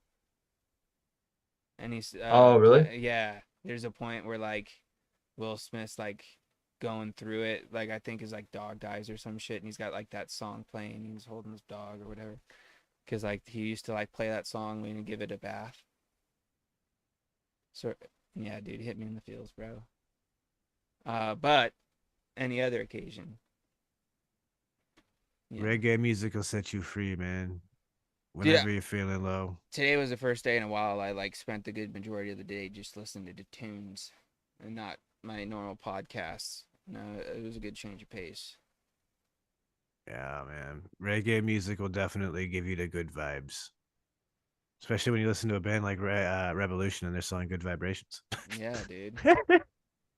And he's Oh, really? yeah. There's a point where like Will Smith's like going through it, like I think his like dog dies or some shit, and he's got like that song playing. He's holding his dog or whatever, because like he used to like play that song when he give it a bath. So yeah, dude, hit me in the feels, bro. But any other occasion, you know. Reggae music will set you free, man. Dude, Whenever you're feeling low. today was the first day in a while I like spent the good majority of the day just listening to tunes and not my normal podcasts. No, it was a good change of pace. Yeah, man. Reggae music will definitely give you the good vibes. Especially when you listen to a band like Revolution and their song Good Vibrations. Yeah, dude.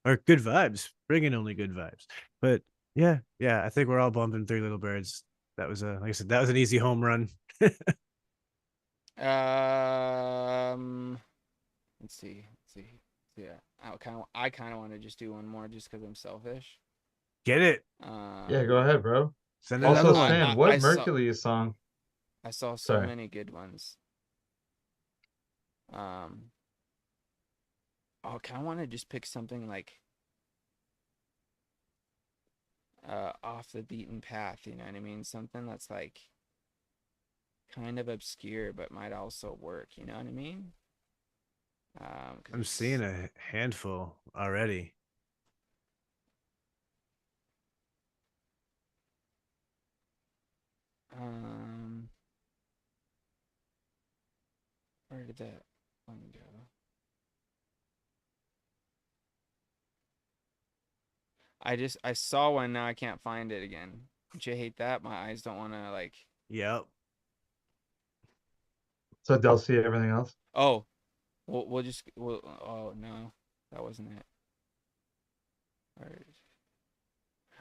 Or Good Vibes. Bringing only good vibes. But yeah, I think we're all bumping Three Little Birds. That was like I said, that was an easy home run. Um, let's see. Yeah, I kind of want to just do one more just because I'm selfish. Get it. Yeah, go ahead, bro. Send Because Also, another one. Stan, what Mercury song? I saw so Sorry. many good ones. I kind of want to just pick something like off the beaten path. You know what I mean? Something that's like kind of obscure but might also work. You know what I mean? I'm seeing a handful already. Where did that one go? I saw one, now I can't find it again. Don't you hate that? My eyes don't want to like. Yep. So they'll see everything else. Oh, we'll. Oh no, that wasn't it. Alright.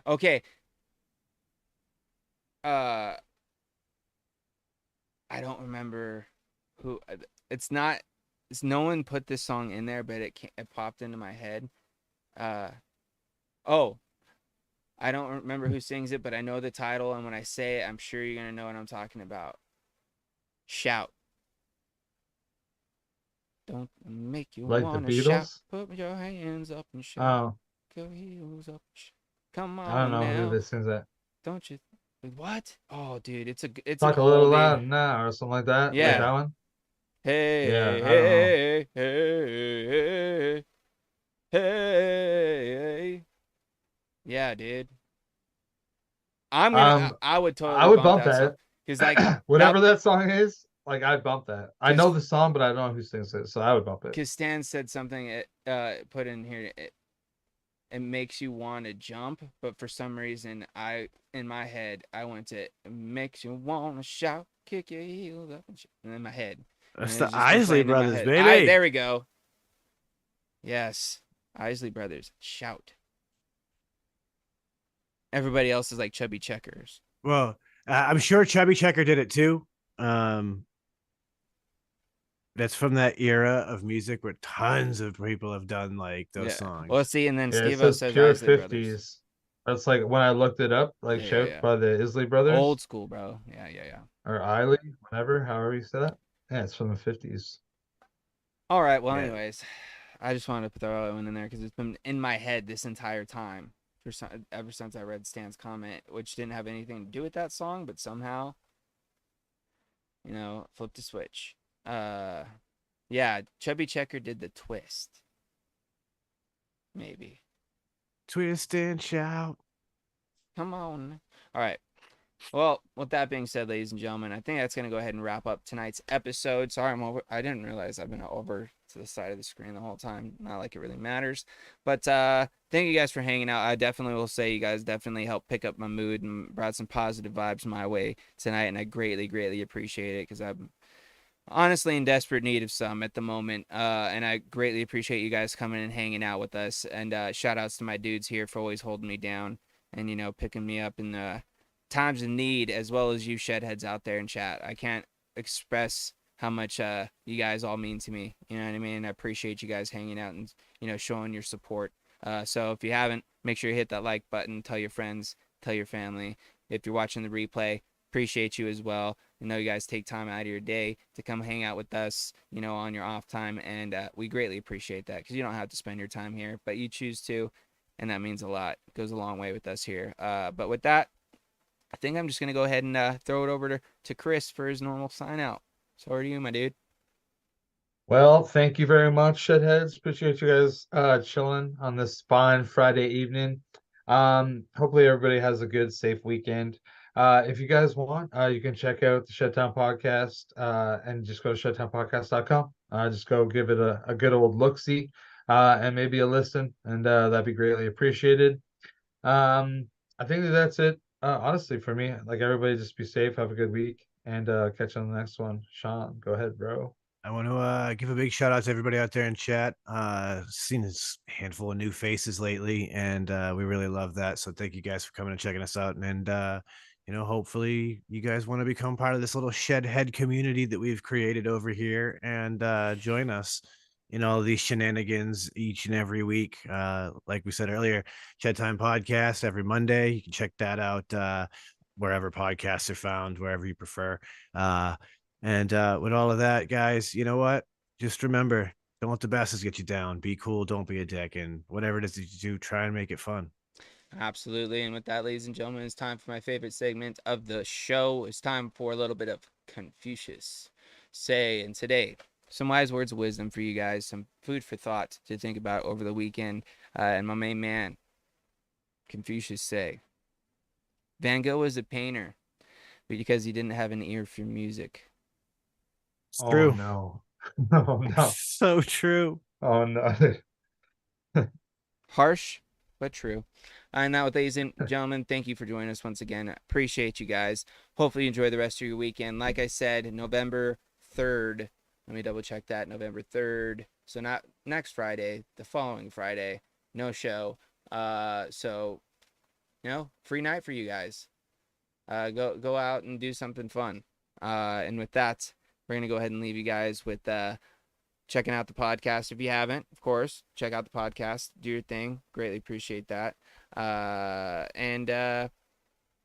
Okay. Uh, I don't remember who. It's not. It's no one put this song in there, but it popped into my head. Uh, oh, I don't remember who sings it, but I know the title, and when I say it, I'm sure you're gonna know what I'm talking about. Shout. Don't make you Like the wanna shout. Beatles? Put your hands up and shout. Oh, Go heels up. Come I don't on know who now. this sings that. Don't you? What? Oh, dude, it's an Talk a little oldie. loud now or something like that. Like Yeah. that one. Yeah, Hey, I don't know. hey, hey, hey. Yeah, dude. Um, I would I totally would bump bump that song that. because like that Whatever that song is, like I'd bump that. I because know the song, but I don't know who sings it, so I would bump it. Stan said something put in here. It makes you want to jump, but for some reason, in my head, I went to it makes you want to shout, kick your heels up, and in my head, and That's it's the just been Isley playing in my Brothers, head. baby. There we go. Yes, Isley Brothers, shout. Everybody else is like chubby checkers. Well, I'm sure Chubby Checker did it too. Um, that's from that era of music where tons of people have done like those Yeah. Well, songs. see, and then Yeah, it Steve-O says says pure Isley Brothers. 50s. That's like when I looked it up, like Shout Yeah. by the Isley Brothers Old school, bro. Yeah. or Eiley, whatever, however you say that. Yeah, it's from the 50s. All right. Well, Yeah. anyways, I just wanted to throw that one in there because it's been in my head this entire time ever since I read Stan's comment, which didn't have anything to do with that song, but somehow, flipped a switch. Yeah, Chubby Checker did the twist. Maybe. Twist and shout. Come on. All right. Well, with that being said, ladies and gentlemen, I think that's going to go ahead and wrap up tonight's episode. Sorry, I'm over. I didn't realize I've been over to the side of the screen the whole time. Not like it really matters. But thank you guys for hanging out. I definitely will say you guys definitely helped pick up my mood and brought some positive vibes my way tonight. And I greatly, greatly appreciate it because I'm honestly in desperate need of some at the moment. And I greatly appreciate you guys coming and hanging out with us. And shout outs to my dudes here for always holding me down and, you know, picking me up in the times of need, as well as you shedheads out there in chat. I can't express how much you guys all mean to me. You know what I mean? I appreciate you guys hanging out and, you know, showing your support. So if you haven't, make sure you hit that like button, tell your friends, tell your family. If you're watching the replay, appreciate you as well. I know you guys take time out of your day to come hang out with us, you know, on your off time, and we greatly appreciate that because you don't have to spend your time here, but you choose to, and that means a lot. It goes a long way with us here. But with that, I think I'm just going to go ahead and throw it over to Chris for his normal sign out. So over to you, my dude. Well, thank you very much, Shedheads. Appreciate you guys chilling on this fine Friday evening. Hopefully everybody has a good, safe weekend. If you guys want, you can check out the Shedtime podcast and just go to shedtimepodcast.com. Just go give it a good old look-see and maybe a listen, and that'd be greatly appreciated. I think that's it. Honestly, for me, like everybody, just be safe, have a good week, and catch you on the next one. Sean, go ahead, bro. I want to give a big shout out to everybody out there in chat. Seen a handful of new faces lately, and we really love that. So thank you guys for coming and checking us out. And you know, hopefully you guys want to become part of this little shed head community that we've created over here and join us in all these shenanigans each and every week. Like we said earlier, Shed Time Podcast every Monday. You can check that out wherever podcasts are found, wherever you prefer. And with all of that, guys, you know what? Just remember, don't let the bastards get you down. Be cool, don't be a dick, and whatever it is that you do, try and make it fun. Absolutely. And with that, ladies and gentlemen, it's time for my favorite segment of the show. It's time for a little bit of Confucius say. And today, some wise words of wisdom for you guys, some food for thought to think about over the weekend. And my main man, Confucius say, Van Gogh was a painter because he didn't have an ear for music. It's Oh true. no. Oh no. So true. Oh no. Harsh, but true. And now, ladies and gentlemen, thank you for joining us once again. Appreciate you guys. Hopefully, you enjoy the rest of your weekend. Like I said, November 3rd. Let me double check that. November 3rd. So, not next Friday, the following Friday. No show. So, you know, free night for you guys. Go out and do something fun. And with that, we're going to go ahead and leave you guys with checking out the podcast. If you haven't, of course, check out the podcast. Do your thing. Greatly appreciate that. And other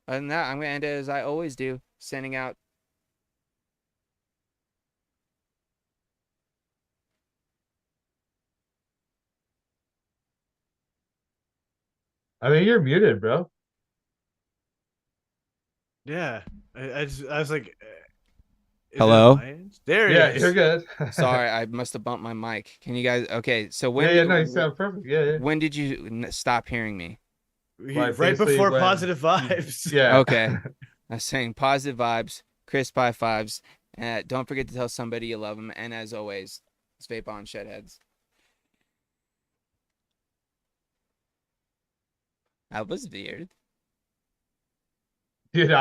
than that, I'm going to end it as I always do, sending out. I mean, you're muted, bro. Yeah. I was like, is Hello? it on my end? There Yeah, he is. you're good. Sorry, I must have bumped my mic. Can you guys? Okay, so Yeah, no, you sound perfect. Yeah. when did you stop hearing me? Like, Right basically before when- positive vibes. Yeah. Okay, I was saying positive vibes, crisp high fives. Don't forget to tell somebody you love them. And as always, it's vape on, shedheads. That was weird. Dude,